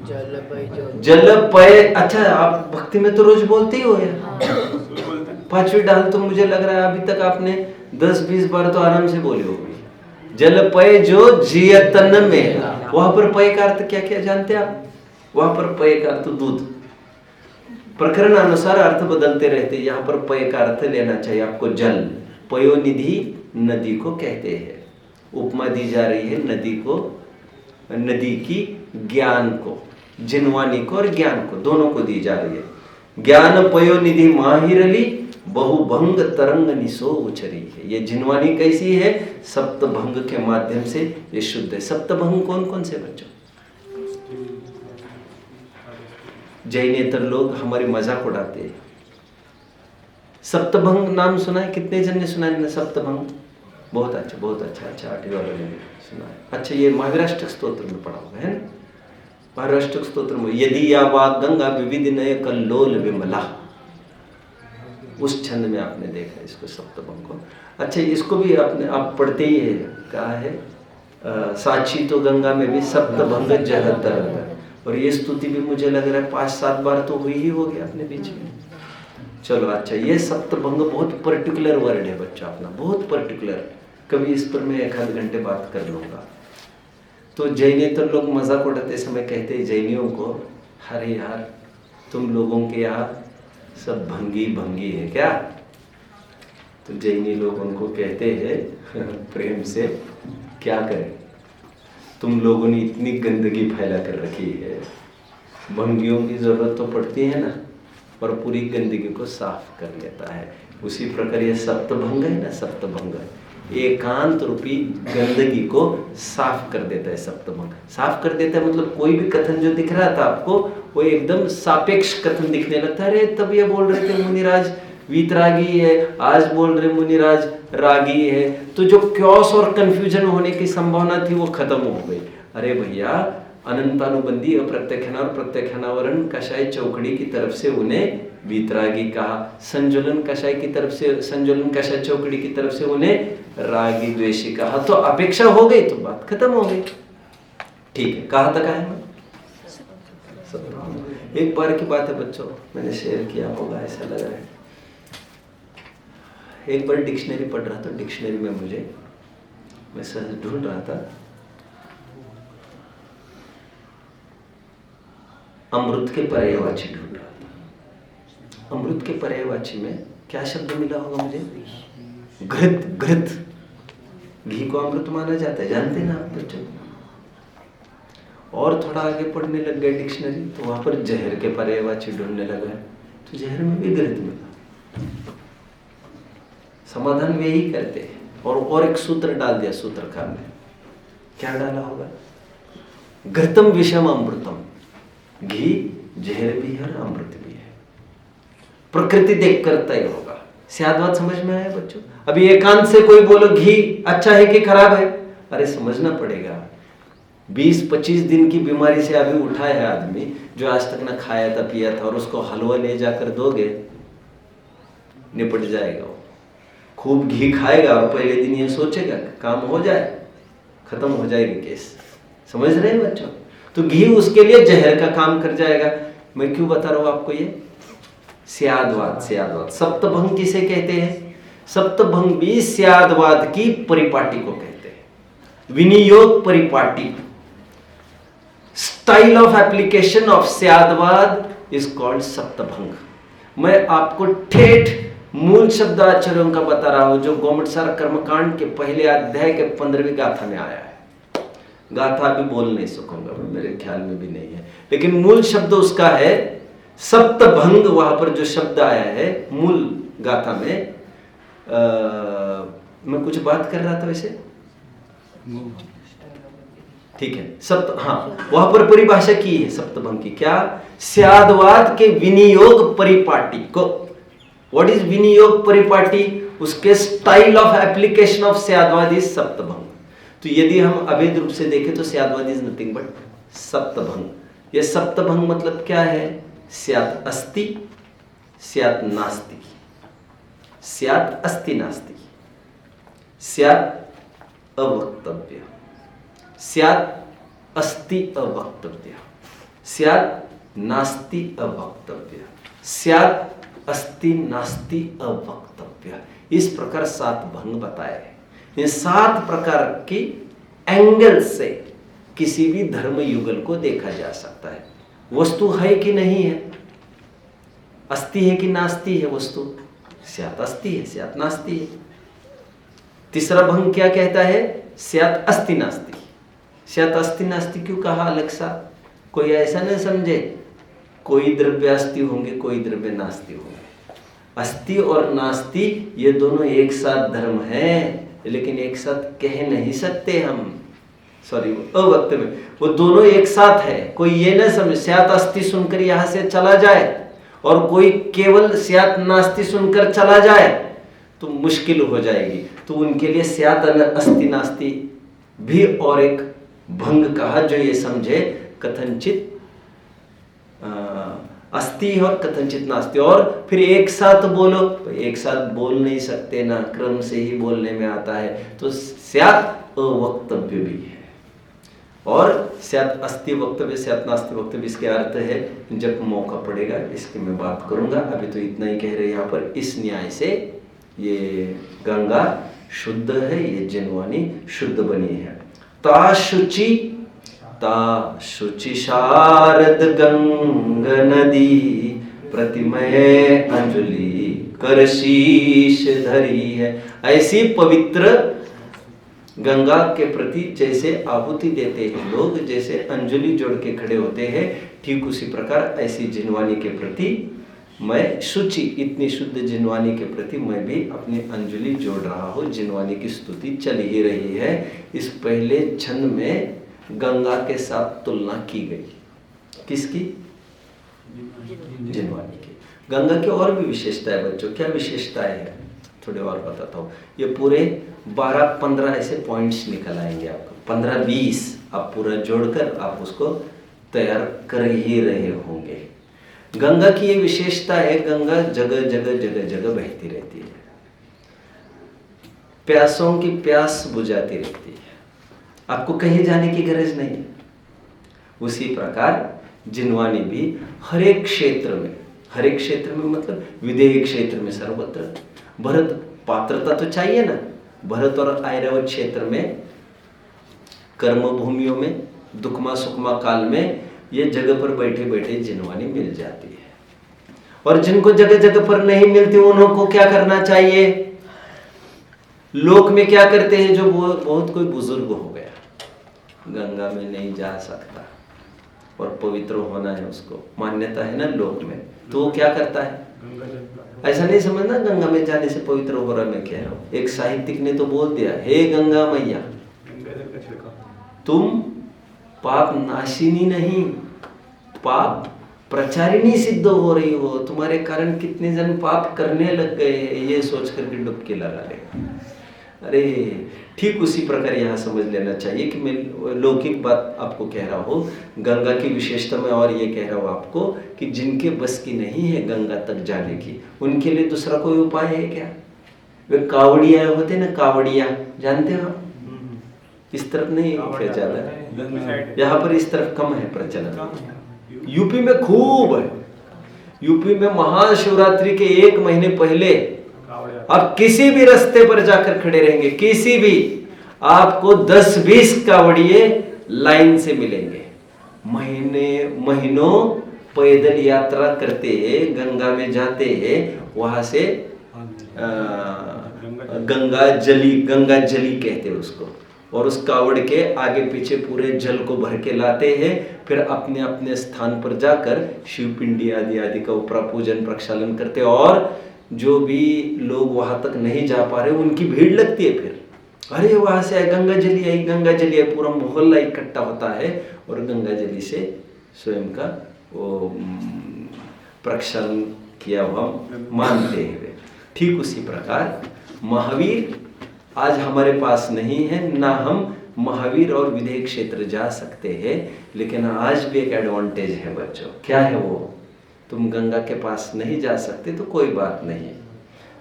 जल पय। अच्छा आप भक्ति में तो रोज बोलते ही हो यार। 5वीं डाल तो मुझे लग रहा है अभी तक आपने 10-20 बार तो आराम से बोली होगी। जल पय जो जियतन में, वहां पर पय का अर्थ क्या क्या जानते हैं आप? वहां पर पय का अर्थ दूध। प्रकरण अनुसार अर्थ बदलते रहते, यहाँ पर पय का अर्थ लेना चाहिए आपको जल। पयोनिधि नदी को कहते हैं। उपमा दी जा रही है नदी को, नदी की ज्ञान को, जिनवानी को और ज्ञान को, दोनों को दी जा रही है। ज्ञान पयोनिधि माहिरली बहुभंग तरंग निसो उचरी है। ये जिनवानी कैसी है? सप्तभंग के माध्यम से ये शुद्ध है। सप्तभंग कौन कौन से बच्चों? जैनेतर लोग हमारी मजाक उड़ाते हैं। सप्तभंग नाम सुना है? कितने जन ने सुना है सप्तभंग? बहुत अच्छा, बहुत अच्छा। अच्छा 8वीं वालों ने सुना है। अच्छा ये महावीराष्टक स्तोत्र में पढ़ा होगा है ना? महावीराष्टक स्तोत्र में यदि या वाग गंगा विविध नय कल्लोल विमला, उस छंद में आपने देखा इसको सप्तभंग को। अच्छा इसको भी आपने आप पढ़ते ही है, कहा है साक्षी तो गंगा में भी सप्तभंग जहत। और ये स्तुति भी मुझे लग रहा है 5-7 बार तो हुई ही होगी अपने बीच में। चलो अच्छा, ये सप्तभंग बहुत पर्टिकुलर वर्ड है बच्चा अपना, बहुत पर्टिकुलर। कभी इस पर मैं 1 आध घंटे बात कर लूंगा। तो जैनेतर लोग मजाक उड़ाते समय कहते हैं जैनियों को, अरे यार तुम लोगों के यहाँ सब भंगी भंगी है क्या? तो जैनी लोग उनको कहते हैं प्रेम से, क्या करें, तुम लोगों ने इतनी गंदगी फैला कर रखी है, भंगियों की जरूरत तो पड़ती है ना, और पूरी गंदगी को साफ कर लेता है। उसी प्रकार ये सप्तभंग है ना, सप्तभंग एकांत रूपी गंदगी को साफ कर देता है। सप्तभंग साफ कर देता है मतलब कोई भी कथन जो दिख रहा था आपको वो एकदम सापेक्ष कथन दिखने लगता है। अरे तब ये बोल रहे थे मुनिराज वीतरागी है, आज बोल रहे मुनिराज रागी है। तो जो क्योस और कंफ्यूजन होने की संभावना थी वो खत्म हो गई। अरे भैया, अनंतानुबंधी अप्रत्यक्षण और प्रत्यक्षणावरण कषाय चौकड़ी की तरफ से उन्हें वीतरागी कहा, संजुलन कषाय की तरफ से, संजुलन कषाय चौकड़ी की तरफ से उन्हें रागी द्वेषी कहा। तो अपेक्षा हो गई, तो बात खत्म हो गई। ठीक है, कहाँ तक आए मैं? एक बार की बात है बच्चों, मैंने शेयर किया होगा ऐसा लग रहा है। एक बार डिक्शनरी पढ़ रहा था, डिक्शनरी में मैं सहज ढूंढ रहा था, अमृत के पर्यायवाची ढूंढ रहा था। अमृत के पर्यायवाची में क्या शब्द मिला होगा मुझे? घृत। घृत, घी को अमृत माना जाता है, जानते हैं ना आप बच्चों। और थोड़ा आगे पढ़ने लग गए डिक्शनरी, तो वहां पर जहर के पर्यायवाची ढूंढने लगा, तो जहर में भी घृत मिला। समाधान वे ही करते हैं। और एक सूत्र डाल दिया सूत्रकार ने, क्या डाला होगा? घृतम विषम अमृतम, घी जहर भी है और अमृत भी है। प्रकृति देख कर तय होगा। शायद बात समझ में आया बच्चों? अभी एकांत से कोई बोलो घी अच्छा है कि खराब है, अरे समझना पड़ेगा। 20-25 दिन की बीमारी से अभी उठा है आदमी, जो आज तक ना खाया था पिया था, और उसको हलवा ले जाकर दोगे, निपट जाएगा वो। खूब घी खाएगा और पहले दिन ये सोचेगा काम हो जाए, खत्म हो जाएगी केस। समझ रहे हैं बच्चों? तो घी उसके लिए जहर का काम कर जाएगा। मैं क्यों बता रहा हूं आपको ये? स्यादवाद। स्यादवाद सप्तभंग किसे कहते हैं? सप्तभंग भी स्यादवाद की परिपाटी को कहते हैं। विनियोग परिपाटी, स्टाइल ऑफ एप्लीकेशन ऑफ स्यादवाद इज कॉल्ड सप्तभंग। मैं आपको ठेठ मूल शब्दाक्षरों का बता रहा हूं, जो गोमटसार कर्मकांड के पहले अध्याय के 15वीं गाथा में आया है। गाथा भी बोल नहीं सकूंगा, मेरे ख्याल में भी नहीं है, लेकिन मूल शब्द उसका है सप्तभंग। वहां पर जो शब्द आया है मूल गाथा में, मैं कुछ बात कर रहा था वैसे, ठीक है, हाँ, वहां पर परिभाषा की है सप्तभंग की, क्या? स्यादवाद के विनियोग परिपाटी को। व्हाट इज विनियोग परिपाटी? उसके स्टाइल ऑफ एप्लीकेशन ऑफ स्यादवाद इज सप्तभंग। तो यदि हम अवैध रूप से देखें तो स्यादवाद इज नथिंग बट सप्तभंग। ये सप्तभंग मतलब क्या है? स्यात् अस्ति, स्यात् नास्ति, स्यात् अस्ति नास्ति, स्यात् अवक्तव्य, स्यात् अस्ति अवक्तव्य, स्यात् नास्ति अवक्तव्य, स्यात् अस्ति नास्ति अवक्तव्य। इस प्रकार 7 भंग बताए हैं। ये 7 प्रकार की एंगल से किसी भी धर्म युगल को देखा जा सकता है। वस्तु है कि नहीं है, अस्ति है कि नास्ति है वस्तु? स्यात् अस्ति है, स्यात् नास्ति है। तीसरा भंग क्या कहता है? स्यात् अस्ति नास्ति। स्यात् अस्ति नास्ति क्यों कहा अलग सा? कोई ऐसा न समझे कोई द्रव्य अस्ति होंगे, कोई द्रव्य नास्ति होंगे। अस्ति और नास्ति ये दोनों एक साथ धर्म है, लेकिन एक साथ कह नहीं सकते हम, सॉरी अवक्तव्य, वो दोनों एक साथ है। कोई ये न समझे स्यात् अस्ति सुनकर यहां से चला जाए और कोई केवल स्यात् नास्ति सुनकर चला जाए तो मुश्किल हो जाएगी। तो उनके लिए स्यात् अस्ति नास्ति भी और एक भंग कहा, जो ये समझे कथनचित अस्ति और कथनचित नास्ति। और फिर एक साथ बोलो, तो एक साथ बोल नहीं सकते ना, क्रम से ही बोलने में आता है। तो स्यात् अवक्तव्य भी है और स्यात् अस्ति वक्तव्य, स्यात् नास्ति वक्तव्य। इसके अर्थ है जब मौका पड़ेगा इसकी मैं बात करूंगा, अभी तो इतना ही कह रहे यहाँ पर। इस न्याय से ये गंगा शुद्ध है, ये जिनवानी शुद्ध बनी है। ता शुचि शारद गंग नदी, प्रतिमय अंजलि कर शीश धरी है। ऐसी पवित्र गंगा के प्रति जैसे आहुति देते हैं लोग, जैसे अंजलि जोड़ के खड़े होते हैं, ठीक उसी प्रकार ऐसी जिनवानी के प्रति मैं शुचि, इतनी शुद्ध जिनवानी के प्रति मैं भी अपनी अंजलि जोड़ रहा हूँ। जिनवानी की स्तुति चल ही रही है। इस पहले छंद में गंगा के साथ तुलना की गई, किसकी? जिनवानी की। गंगा की और भी विशेषता है बच्चों। क्या विशेषताएं है थोड़े और बताता हूँ। ये पूरे 12-15 ऐसे पॉइंट्स निकल आएंगे आपको, 15-20 आप पूरा जोड़कर आप उसको तैयार कर ही रहे होंगे। गंगा की ये विशेषता है, गंगा जगह जगह जगह जगह बहती रहती है, प्यासों की प्यास बुझाती रहती है, आपको कहीं जाने की गरज नहीं है। उसी प्रकार जिनवानी भी हर एक क्षेत्र में मतलब विधेय क्षेत्र में सर्वत्र, भरत पात्रता तो चाहिए ना, भरत और ऐरावत क्षेत्र में, कर्म भूमियों में, दुखमा सुखमा काल में ये जगह पर बैठे बैठे जिनवानी मिल जाती है। और जिनको जगह जगह पर नहीं मिलती उनको क्या करना चाहिए? लोक में क्या करते हैं, जो बहुत कोई बुजुर्ग हो गया, गंगा में नहीं जा सकता और पवित्र होना है, उसको मान्यता है ना लोक में, तो वो क्या करता है? ऐसा नहीं समझना गंगा में जाने से पवित्र हो रहा, मैं कह रहा हूं। एक साहित्यिक ने तो बोल दिया, हे गंगा मैया तुम पाप नाशिनी नहीं, पाप प्रचारिणी सिद्ध हो रही हो, तुम्हारे कारण कितने जन पाप करने लग गए, ये सोच करके डुबकी लगा ले। अरे ठीक उसी प्रकार यहाँ समझ लेना चाहिए कि मैं लौकिक बात आपको कह रहा हूँ, गंगा की विशेषता में और ये कह रहा हूँ आपको कि जिनके बस की नहीं है गंगा तक जाने की, उनके लिए दूसरा कोई उपाय है क्या? वे कावड़िया होते ना, कावड़िया जानते हो? इस तरफ नहीं है ज्यादा, यहाँ पर इस तरफ कम है प्रचलन। यूपी में खूब है। यूपी में महाशिवरात्रि के 1 महीने पहले आप किसी भी रास्ते पर जाकर खड़े रहेंगे, किसी भी, आपको 10-20 कावड़िए लाइन से मिलेंगे। महीनों पैदल यात्रा करते हैं, गंगा में जाते हैं, वहां से गंगा जली कहते हैं उसको, और उस कावड़ के आगे पीछे पूरे जल को भर के लाते हैं, फिर अपने अपने स्थान पर जाकर शिव पिंडी आदि का उपरा पूजन प्रक्षालन करते हैं। और जो भी लोग वहां तक नहीं जा पा रहे उनकी भीड़ लगती है, फिर अरे वहां से गंगा जली आई, पूरा मोहल्ला इकट्ठा होता है और गंगा जली से स्वयं का वो प्रक्षालन किया हुआ मानते हैं। ठीक उसी प्रकार महावीर आज हमारे पास नहीं है, ना हम महावीर और विधेय क्षेत्र जा सकते हैं, लेकिन आज भी एक एडवांटेज है बच्चों। क्या है वो? तुम गंगा के पास नहीं जा सकते तो कोई बात नहीं,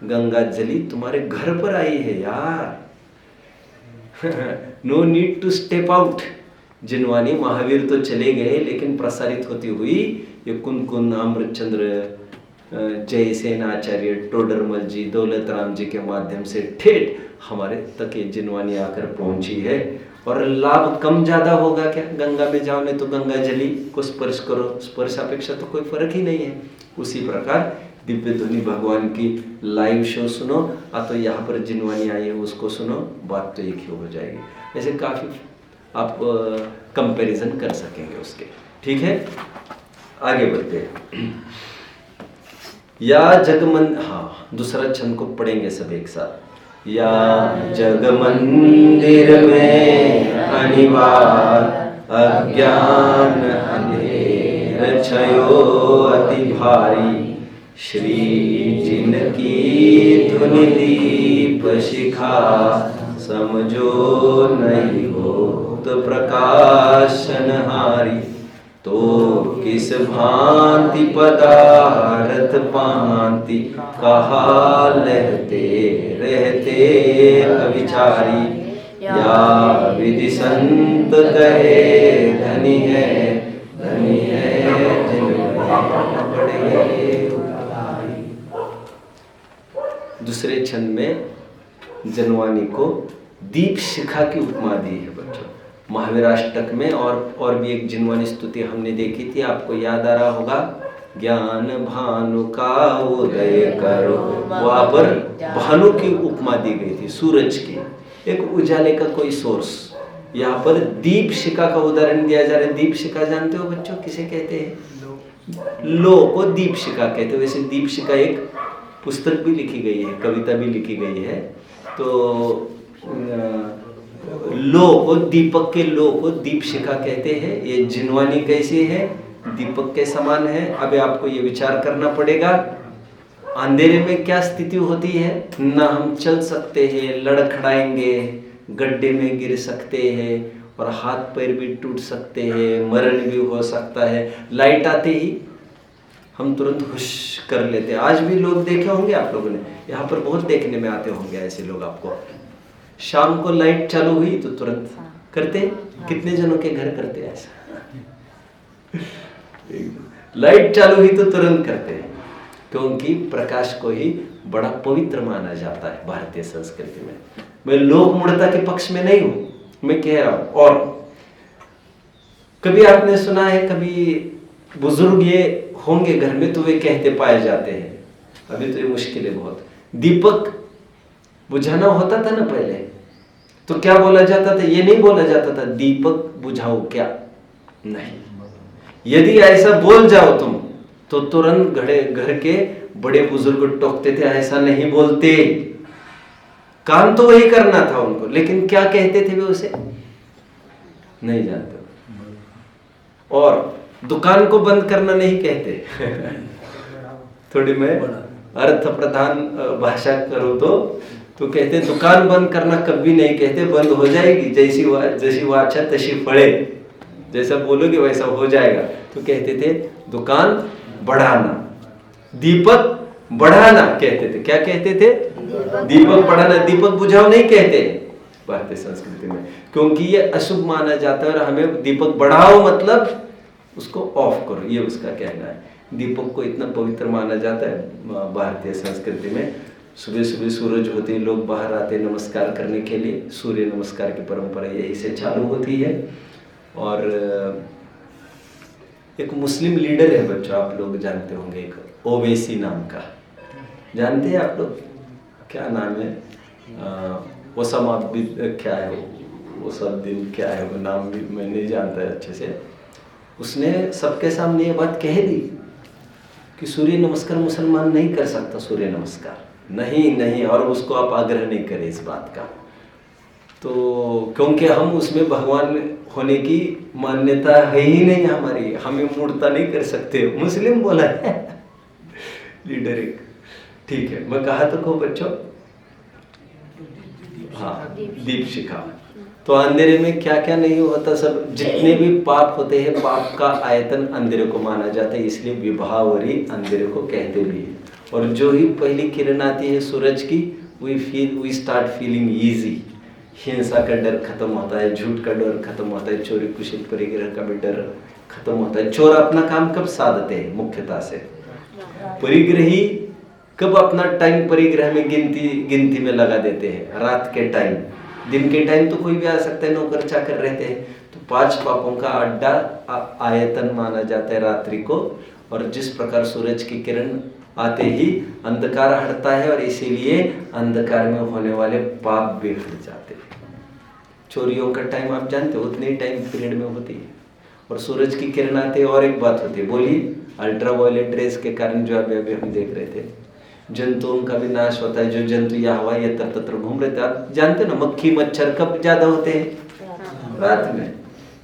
गंगा जली तुम्हारे घर पर आई है यार। No need to step out. जिनवानी महावीर तो चले गए, लेकिन प्रसारित होती हुई ये कुन अमृतचंद्र, जयसेन आचार्य, टोडरमल जी, दौलत राम जी के माध्यम से ठेठ हमारे तक ये जिनवानी आकर पहुंची है। और लाभ कम ज्यादा होगा क्या? गंगा में जाओ नहीं तो गंगा जली को स्पर्श करो, स्पर्श अपेक्षा तो कोई फर्क ही नहीं है। उसी प्रकार दिव्य ध्वनि भगवान की लाइव शो सुनो, तो यहाँ पर जिनवानी आई है उसको सुनो, बात तो एक ही हो जाएगी। ऐसे काफी आप कंपैरिजन कर सकेंगे उसके। ठीक है, आगे बढ़ते हैं। या जगमन, हाँ दूसरा छंद को पढ़ेंगे सब एक साथ। या जग मंदिर में अनिवार, अज्ञान अंधेर छयो अति भारी, श्री जिनकी धुनि दीप शिखा, समझो नहीं हो तो प्रकाशन हारी, तो किस भांति पदार्थ पांति, कहा लहते रहते अविचारी, या विधि संत कहे धनी है दूसरे छंद में जनवानी को दीप शिखा की उपमा दी है बच्चों। महावीराष्टक में और भी एक जिनवानी स्तुति हमने देखी थी, आपको याद आ रहा होगा, ज्ञान भानु का उदय करो, वहां पर भानु की उपमा दी गई थी, सूरज की, एक उजाले का कोई सोर्स। यहाँ पर दीप शिखा का उदाहरण दिया जा रहा है। दीप शिखा जानते हो बच्चों किसे कहते हैं? लो को दीप शिखा कहते हैं। वैसे दीप शिखा एक पुस्तक भी लिखी गई है, कविता भी लिखी गई है। तो लो को, दीपक के लो को दीप शिखा कहते हैं। ये जिनवानी कैसी है? दीपक के समान है। अभी आपको ये विचार करना पड़ेगा, अंधेरे में क्या स्थिति होती है। ना हम चल सकते हैं, लड़खड़ाएंगे, गड्ढे में गिर सकते हैं और हाथ पैर भी टूट सकते हैं, मरण भी हो सकता है। लाइट आते ही हम तुरंत हुश कर लेते हैं। आज भी लोग देखे होंगे आप लोगों ने, यहाँ पर बहुत देखने में आते होंगे ऐसे लोग आपको। शाम को लाइट चालू हुई तो तुरंत करते। कितने जनों के घर करते हैं ऐसा? लाइट चालू हुई तो तुरंत करते हैं, क्योंकि प्रकाश को ही बड़ा पवित्र माना जाता है भारतीय संस्कृति में। मैं लोक मूढ़ता के पक्ष में नहीं हूं, मैं कह रहा हूं। और कभी आपने सुना है, कभी बुजुर्ग ये होंगे घर में तो वे कहते पाए जाते हैं, अभी तो ये मुश्किल है बहुत, दीपक बुझाना होता था ना पहले, तो क्या बोला जाता था? ये नहीं बोला जाता था दीपक बुझाओ क्या, नहीं। यदि ऐसा बोल जाओ तुम तो तुरंत घर के बड़े बुजुर्ग टोकते थे, ऐसा नहीं बोलते। काम तो वही करना था उनको, लेकिन क्या कहते थे वे उसे नहीं जानते। और दुकान को बंद करना नहीं कहते थोड़ी मैं अर्थ प्रधान भाषा करूं तो कहते दुकान बंद करना कभी नहीं कहते, बंद हो जाएगी, जैसी वाचा तशी फड़े, जैसा बोलोगे वैसा हो जाएगा। तो कहते थे दुकान बढ़ाना, दीपक बढ़ाना कहते थे। क्या कहते थे? दीपक बढ़ाना। दीपक बुझाओ नहीं कहते भारतीय संस्कृति में, क्योंकि ये अशुभ माना जाता है और हमें दीपक बढ़ाओ मतलब उसको ऑफ करो, ये उसका कहना है। दीपक को इतना पवित्र माना जाता है भारतीय संस्कृति में। सुबह सुबह सूरज होते ही लोग बाहर आते नमस्कार करने के लिए, सूर्य नमस्कार की परंपरा यही से चालू होती है। और एक मुस्लिम लीडर है बच्चों, आप लोग जानते होंगे, एक ओवैसी नाम का, जानते हैं आप लोग? क्या नाम है? ओसामा क्या है वो सब दिन क्या है वो नाम भी मैं नहीं जानता है अच्छे से। उसने सबके सामने ये बात कह दी कि सूर्य नमस्कार मुसलमान नहीं कर सकता, सूर्य नमस्कार नहीं, और उसको आप आग्रह नहीं करें इस बात का, तो क्योंकि हम उसमें भगवान होने की मान्यता है ही नहीं हमारी, हमें मूर्ता नहीं कर सकते। मुस्लिम बोला है लीडर एक, ठीक है। मैं कहा तो को बच्चों, हाँ, दीप शिखा। तो अंधेरे में क्या क्या नहीं होता, सब जितने भी पाप होते हैं, पाप का आयतन अंधेरे को माना जाता है, इसलिए विभावरी अंधेरे को कहते भी है। और जो ही पहली किरण आती है सूरज की, वी स्टार्ट फीलिंग इजी। हिंसा का डर खत्म होता है, झूठ का डर खत्म होता है, चोरी कुशित परिग्रह का भी डर खत्म होता है। चोर अपना काम कब साधते हैं? मुख्यतः से परिग्रही कब अपना टाइम परिग्रह में गिनती में लगा देते हैं? रात के टाइम। दिन के टाइम तो कोई भी आ सकता है, नौकर चाकर रहते हैं। तो 5 पापों का अड्डा आयतन माना जाता है रात्रि को। और जिस प्रकार सूरज की किरण आते ही अंधकार हटता है, और इसीलिए अंधकार में होने वाले पाप भी हट जाते हैं। चोरियों का टाइम आप जानते हो, उतने ही टाइम पीरियड में होती है। और सूरज की किरण आते हैं और एक बात होती है, बोलिए, अल्ट्रावायलेट रेस के कारण जो अभी हम देख रहे थे, जंतुओं का भी नाश होता है। जो जंतु या हवा यत्र तत्र घूम रहे थे, आप जानते ना, मक्खी मच्छर कब ज्यादा होते हैं? रात में।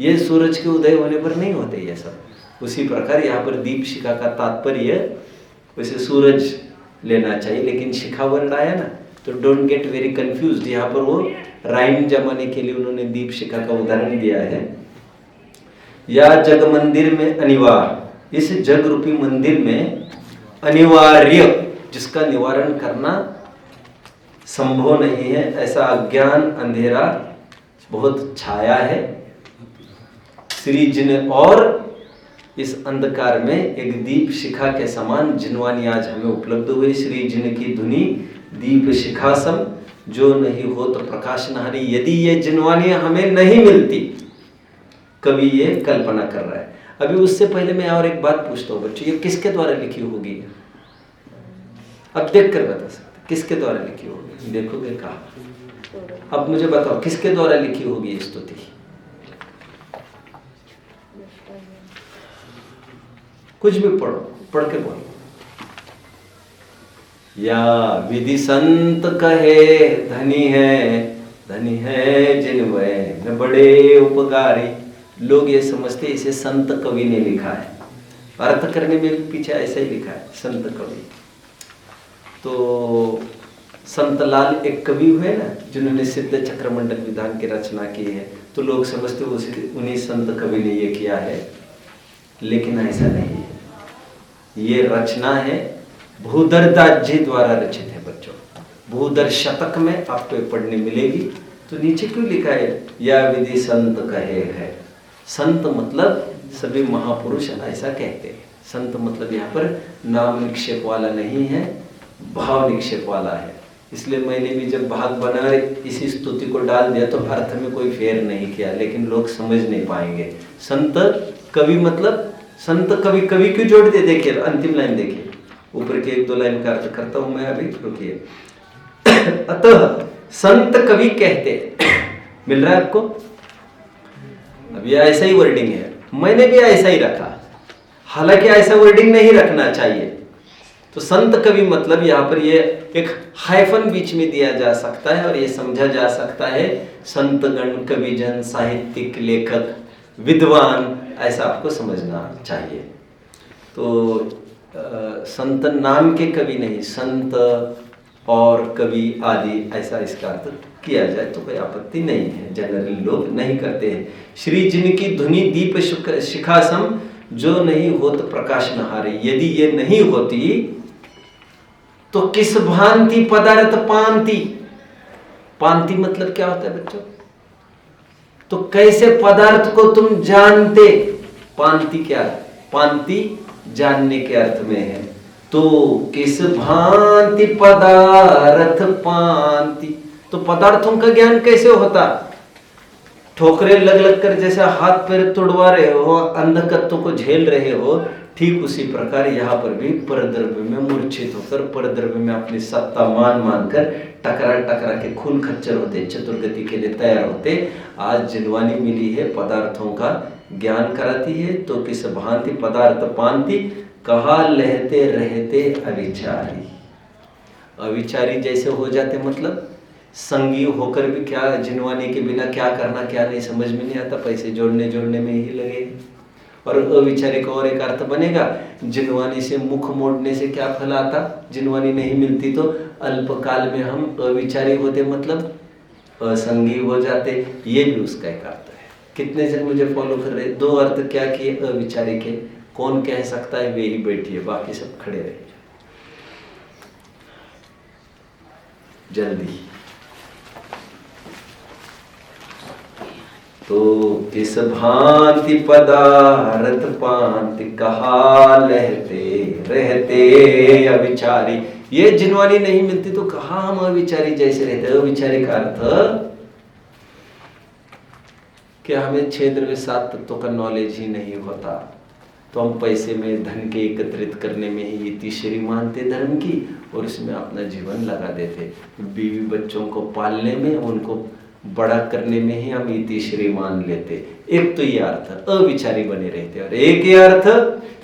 ये सूरज के उदय होने पर नहीं होते ये सब। उसी प्रकार यहाँ पर दीप शिखा का तात्पर्य वैसे सूरज लेना चाहिए, लेकिन शिखा वर्ड आया ना, तो डोंट गेट वेरी कंफ्यूज्ड। यहाँ पर वो राइम जमाने के लिए उन्होंने दीप शिखा का उदाहरण दिया है। या जग मंदिर में अनिवार्य, इस जग रूपी मंदिर में अनिवार्य, जिसका निवारण करना संभव नहीं है, ऐसा अज्ञान अंधेरा बहुत छाया है श्री जिन। और इस अंधकार में एक दीप शिखा के समान जिनवानी आज हमें उपलब्ध हुई। श्री जिन की धुनी दीप शिखा सम, जो नहीं हो तो प्रकाश नहारी। यदि ये जिनवानी हमें नहीं मिलती, कभी ये कल्पना कर रहा है। अभी उससे पहले मैं और एक बात पूछता हूँ बच्चों, ये किसके द्वारा लिखी होगी? अब देख कर बता सकते किसके द्वारा लिखी होगी? देखोगे कहा? अब मुझे बताओ किसके द्वारा लिखी होगी ये स्तुति? कुछ भी पढ़ो, पढ़ के बोलो। या विधि संत कहे धनी है जिनवे न बड़े उपकारी। लोग ये समझते इसे संत कवि ने लिखा है, अर्थ करने में भी पीछे ऐसा ही लिखा है संत कवि। तो संतलाल एक कवि हुए ना, जिन्होंने सिद्ध चक्रमंडल विधान की रचना की है, तो लोग समझते उन्हीं संत कवि ने ये किया है, लेकिन ऐसा नहीं है। ये रचना है भूधर दास जी द्वारा रचित है बच्चों। भूधर शतक में आपको पढ़ने मिलेगी। तो नीचे क्यों लिखा है या विधि संत कहे है। संत मतलब सभी महापुरुष ऐसा कहते हैं। संत मतलब यहाँ पर नाम निक्षेप वाला नहीं है, भाव निक्षेप वाला है। इसलिए मैंने भी जब भाग बना इसी स्तुति को डाल दिया तो अर्थ में कोई फेर नहीं किया, लेकिन लोग समझ नहीं पाएंगे। संत कवि मतलब संत कवि, कवि क्यों जोड़ दे, देखिए अंतिम लाइन देखिए, ऊपर के 1-2 लाइन का अर्थ करता हूं मैं अभी, रुकिए। अतः संत कवि कहते, मिल रहा है आपको? अब ये ऐसा ही वर्डिंग है, मैंने भी ऐसा ही रखा, हालांकि ऐसा वर्डिंग नहीं रखना चाहिए। तो संत कवि मतलब यहाँ पर ये एक हाइफन बीच में दिया जा सकता है और ये समझा जा सकता है संतगण, कविजन, साहित्यिक, लेखक, विद्वान, ऐसा आपको समझना चाहिए। तो संत नाम के कवि नहीं, संत और कवि आदि ऐसा इसका अर्थ किया जाए तो कोई आपत्ति नहीं है। जनरली लोग नहीं करते हैं। श्री जिनकी धुनि दीप शिखा सम, जो नहीं होत प्रकाश नहारे। यदि ये नहीं होती तो किस भांति पदार्थ पांति। पांति मतलब क्या होता है बच्चों? तो कैसे पदार्थ को तुम जानते। पांति क्या? पांति जानने के अर्थ में है। तो किस भांति पदार्थ पांति, तो पदार्थों का ज्ञान कैसे होता? ठोकरे लग लग कर जैसे हाथ पैर तुड़वा रहे हो, अंधकत्व को झेल रहे हो, ठीक उसी प्रकार यहाँ पर भी परद्रव्य में मूर्छित होकर, परद्रव्य में अपनी सत्ता मान मान कर टकरा टकरा के खून खच्चर होते, चतुर्गति के लिए तैयार होते। आज जिनवानी मिली है, पदार्थों का ज्ञान कराती है। तो किस भांति पदार्थ पांति, कहा लहते रहते अविचारी। अविचारी जैसे हो जाते मतलब संगी होकर भी क्या, जिनवानी के बिना क्या करना क्या नहीं समझ में नहीं आता, पैसे जोड़ने में ही लगे। और अविचारी का और एक अर्थ बनेगा, जिनवानी से मुख मोड़ने से क्या फल आता? जिनवानी नहीं मिलती तो अल्पकाल में हम अविचारी होते, मतलब असंगी हो जाते। ये भी उसका एक अर्थ है। कितने जन मुझे फॉलो कर रहे? 2 अर्थ क्या किए अविचारी के? कौन कह सकता है? वे ही बैठिए, बाकी सब खड़े रहिए जल्दी। तो किस भांति पदार्थ पांति, कहा लहते रहते अविचारी। ये जिनवानी नहीं मिलती तो कहा हम अविचारी जैसे रहते। अविचारी का अर्थ क्या, हमें 6 द्रव्य 7 तत्वों का नॉलेज ही नहीं होता, तो हम पैसे में, धन के एकत्रित करने में ही तीसरी मानते धर्म की, और इसमें अपना जीवन लगा देते। बीवी बच्चों को पालने में, उनको बड़ा करने में ही हम तीसरी मान लेते। एक तो ये अर्थ अविचारी बने रहते, और एक ये अर्थ,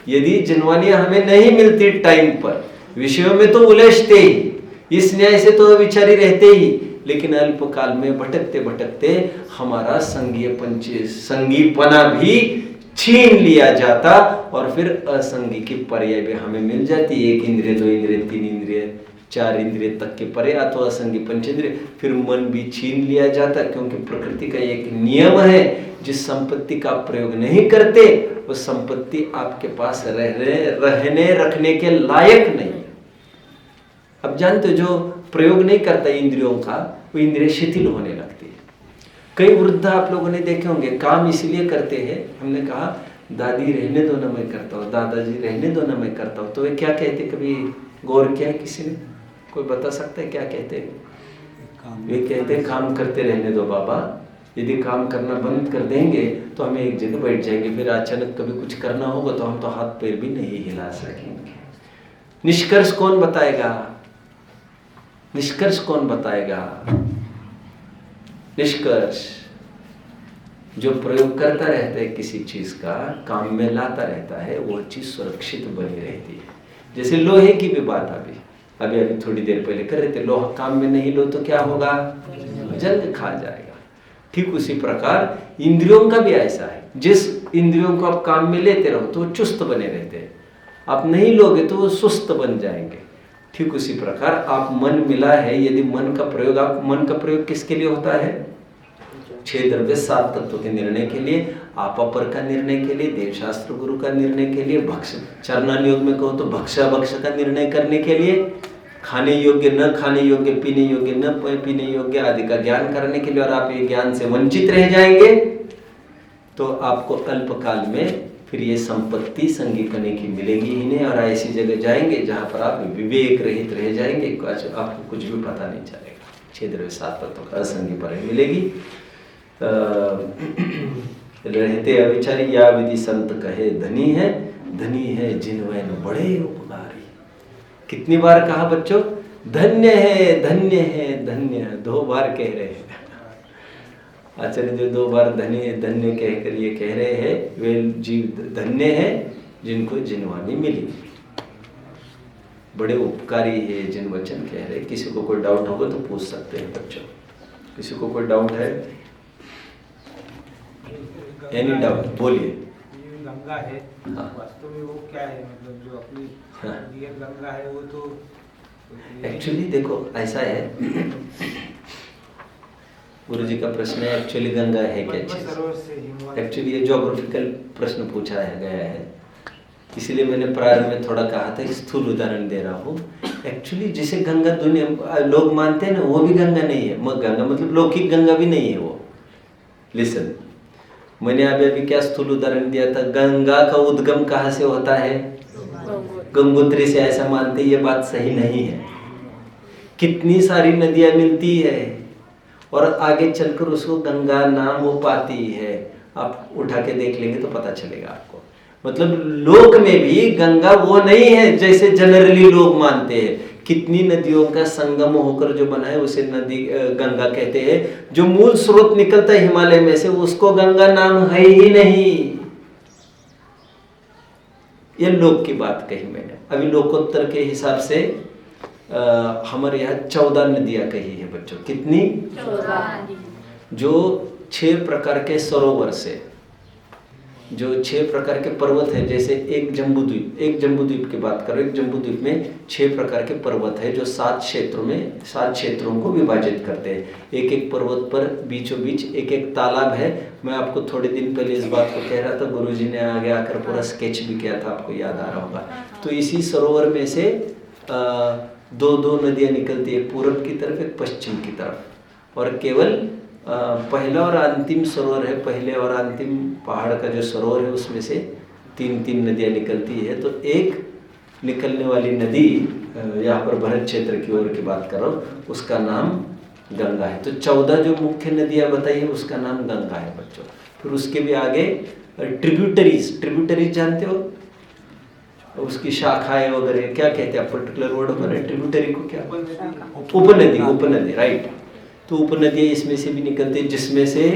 यदि जिनवानी हमें नहीं मिलती टाइम पर, विषयों में तो उलझते ही, इस न्याय से तो अविचारी रहते ही, लेकिन अल्पकाल में भटकते भटकते हमारा संगीपना भी छीन लिया जाता, और फिर असंगी की पर्याय भी हमें मिल जाती। 1 इंद्रिय, 2 इंद्रिय, 3 इंद्रिय, 4 इंद्रिय तक के परे, अथवा असंगी पंचेंद्रिय, फिर मन भी छीन लिया जाता। क्योंकि प्रकृति का एक नियम है, जिस संपत्ति का प्रयोग नहीं करते वो संपत्ति आपके पास रहने रखने के लायक नहीं। अब जानते हो, जो प्रयोग नहीं करता इंद्रियों का, वो इंद्रिय शिथिल होने लगती है। कई वृद्ध आप लोगों ने देखे होंगे, काम इसलिए करते हैं, हमने कहा दादी रहने दो ना मैं करता हूँ, दादाजी रहने दो ना मैं करता हूँ, तो वे क्या कहते? कभी गौर किया है किसी ने? कोई बता सकता है क्या कहते हैं? वे कहते हैं काम करते रहने दो बाबा, यदि काम करना बंद कर देंगे तो हमें एक जगह बैठ जाएंगे, फिर अचानक कभी कुछ करना होगा तो हम तो हाथ पैर भी नहीं हिला सकेंगे। निष्कर्ष कौन बताएगा? निष्कर्ष कौन बताएगा? निष्कर्ष जो प्रयोग करता रहता है किसी चीज का, काम में लाता रहता है, वो चीज सुरक्षित बनी रहती है। जैसे लोहे की भी बात अभी थोड़ी देर पहले कर रहे थे, लोहा काम में नहीं लो तो क्या होगा? जंग खा जाएगा। ठीक उसी प्रकार इंद्रियों का भी ऐसा है, जिस इंद्रियों को आप काम में लेते रहो तो वो चुस्त बने रहते हैं, आप नहीं लोगे तो वो सुस्त बन जाएंगे। ठीक उसी प्रकार आप मन मिला है, यदि मन का प्रयोग, आप मन का प्रयोग किसके लिए होता है? 6 द्रव्य 7 तत्वों के निर्णय के लिए, आपापर का निर्णय के लिए, देवशास्त्र गुरु का निर्णय के लिए, भक्ष चरणान योग में कहो तो भक्षा भक्ष का निर्णय करने के लिए, खाने योग्य न खाने योग्य, पीने योग्य न पीने योग्य आदि का ज्ञान करने के लिए, और आप ये ज्ञान से वंचित रह जाएंगे तो आपको अल्पकाल में फिर ये संपत्ति संगी करने की मिलेगी ही नहीं, और ऐसी जगह जाएंगे जहाँ पर आप विवेक रहित रह जाएंगे, आपको कुछ भी पता नहीं चलेगा। 6 द्रव्य 7 तत्वों का असंगी पर मिलेगी। रहते अविचारी या विधि संत कहे धनी है जिनवैन बड़े उपकारी। कितनी बार कहा बच्चों? धन्य है धन्य है धन्य है, 2 बार कह रहे हैं। आचार्य जो 2 बार धन्य धन्य कहकर ये कह रहे हैं, वे जीव धन्य है जिनको जिनवानी मिली, बड़े उपकारी है जिन वचन कह रहे। किसी को कोई डाउट होगा तो पूछ सकते हैं बच्चों। किसी को कोई डाउट है? एनी डाउट बोलिए। गंगा है, हाँ। वास्तव में वो क्या है? मतलब जो अपनी रियल गंगा है वो तो एक्चुअली देखो ऐसा है, गुरु जी का प्रश्न है एक्चुअली गंगा है क्या चीज? एक्चुअली ये ज्योग्राफिकल प्रश्न पूछा है गया है, इसीलिए मैंने प्रारंभ में थोड़ा कहा था, स्थूल उदाहरण दे रहा हूँ। एक्चुअली जिसे गंगा दुनिया लोग मानते हैं ना, वो भी गंगा नहीं है। गंगा मतलब लौकिक गंगा भी नहीं है वो। लिसन, मैंने अभी क्या स्थूल उदाहरण दिया था, गंगा का उद्गम कहाँ से होता है? गंगोत्री से। ऐसा मानते, ये बात सही नहीं है। कितनी सारी नदियां मिलती है और आगे चलकर उसको गंगा नाम वो पाती है। आप उठा के देख लेंगे तो पता चलेगा आपको। मतलब लोक में भी गंगा वो नहीं है जैसे जनरली लोग मानते हैं। कितनी नदियों का संगम होकर जो बना है उसे नदी गंगा कहते हैं। जो मूल स्रोत निकलता है हिमालय में से, उसको गंगा नाम है ही नहीं। ये लोक की बात कही मैंने। अभी लोकोत्तर के हिसाब से हमारे यहाँ 14 नदियां कही है बच्चों। कितनी? 14। जो 6 प्रकार के सरोवर से, जो 6 प्रकार के पर्वत है, जैसे एक जम्बूद्वीप की बात करो। एक जम्बूद्वीप में 6 प्रकार के पर्वत है जो 7 क्षेत्रों को विभाजित करते हैं। एक एक पर्वत पर बीचों बीच एक एक तालाब है। मैं आपको थोड़े दिन पहले इस बात को कह रहा था, गुरुजी ने आगे आकर पूरा स्केच भी किया था, आपको याद आ रहा होगा। तो इसी सरोवर में से 2 नदियां निकलती है, पूरब की तरफ एक पश्चिम की तरफ। और केवल पहला और अंतिम सरोवर है, पहले और अंतिम पहाड़ का जो सरोवर है उसमें से 3 नदियां निकलती है। तो एक निकलने वाली नदी, यहाँ पर भरत क्षेत्र की ओर की बात कर रहा हूँ, उसका नाम गंगा है। तो 14 जो मुख्य नदियाँ बताई है उसका नाम गंगा है बच्चों। फिर उसके भी आगे ट्रिब्यूटरीज जानते हो, उसकी शाखाएं वगैरह क्या कहते हैं, पर्टिकुलर वर्ड पर ट्रिब्यूटरी को क्या? उपनदी, राइट। तो उपनदियां इसमें से भी निकलती है, जिसमें से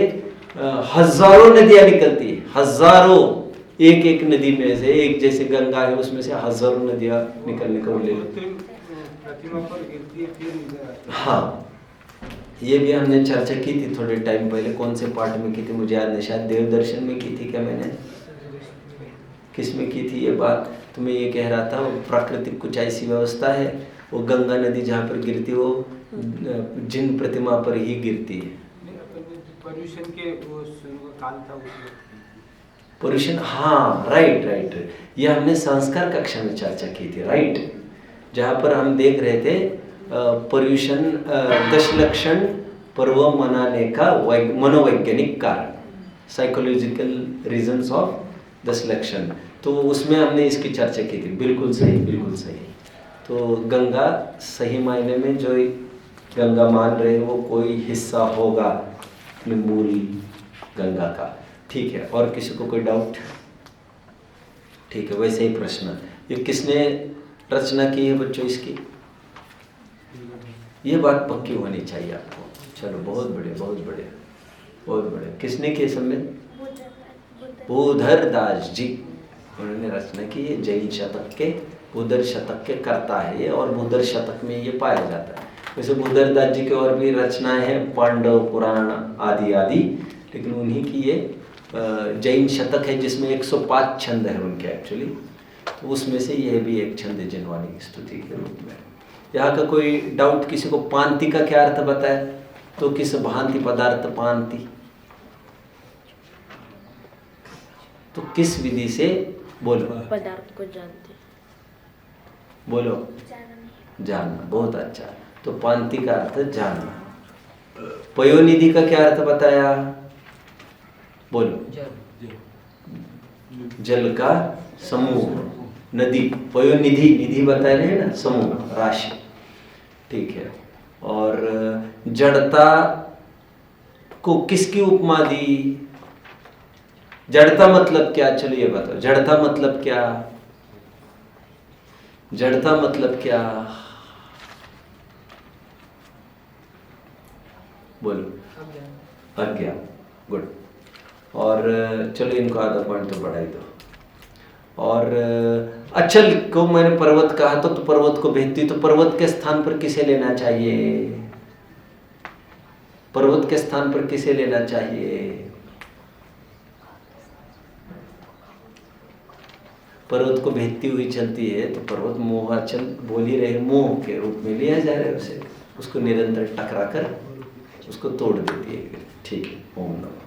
हजारों नदियां निकलती है। हजारों, एक नदी में से, एक जैसे गंगा है उसमें से हजारों नदियां निकलने को मिलेगी। हाँ, ये भी हमने चर्चा की थी थोड़े टाइम पहले। कौन से पार्ट में की थी मुझे याद नहीं, शायद देव दर्शन में की थी क्या मैंने, किस में की थी ये बात? तो मैं ये कह रहा था, प्राकृतिक कुछ ऐसी व्यवस्था है, वो गंगा नदी जहाँ पर गिरती वो जिन प्रतिमा पर ही गिरती है। पर्यूषण के वो काल था पर्यूषण, हाँ राइट। ये हमने संस्कार कक्षा में चर्चा की थी, राइट। जहाँ पर हम देख रहे थे पर्यूषण 10 लक्षण पर्व मनाने का मनोवैज्ञानिक कारण, साइकोलॉजिकल रीजंस ऑफ 10 लक्षण। तो उसमें हमने इसकी चर्चा की थी। बिल्कुल सही। तो गंगा सही मायने में जो गंगा मान रहे हैं वो कोई हिस्सा होगा अपने मूल गंगा का, ठीक है। और किसी को कोई डाउट? ठीक है, वैसे ही प्रश्न, ये किसने रचना की है बच्चों इसकी? ये बात पक्की होनी चाहिए आपको। चलो, बहुत बढ़िया। किसने की समय? भूधर दास जी, उन्होंने रचना की है। जैन शतक के, भूधर शतक के करता है ये, और भूधर शतक में ये पाया जाता है। वैसे भूधर दास जी की और भी रचनाएं हैं, पांडव पुराण आदि, लेकिन उन्हीं की ये जैन शतक है जिसमें 105 छंद है उनके एक्चुअली, तो उसमें से यह भी एक छंद है जिनवानी की स्तुति के रूप में। यहाँ का कोई डाउट किसी को? पांति का क्या अर्थ बताए? तो किस भांति पदार्थ पांति, तो किस विधि से? बोलो। पदार्थ को जानते। बोलो। जानना। बहुत अच्छा। तो पांति का अर्थ जानना। पयोनिधि का क्या अर्थ बताया? बोलो। जल का समूह, नदी। पयोनिधि, निधि बता रहे हैं ना, समूह, राशि। ठीक है। और जड़ता को किसकी उपमा दी? जड़ता मतलब क्या? चलो ये बताओ, जड़ता मतलब क्या? जड़ता मतलब क्या? बोलो। अज्ञान। गुड। और चलो इनको आधा पॉइंट तो बढ़ाई दो। और अचल को मैंने पर्वत कहा तो पर्वत को भेजती, तो पर्वत के स्थान पर किसे लेना चाहिए? पर्वत के स्थान पर किसे लेना चाहिए? पर्वत को भेजती हुई चलती है तो पर्वत मोहाचल बोल ही रहे, मोह के रूप में लिया जा रहा है उसे, उसको निरंतर टकरा कर उसको तोड़ देती है। ठीक है। ओम नमः।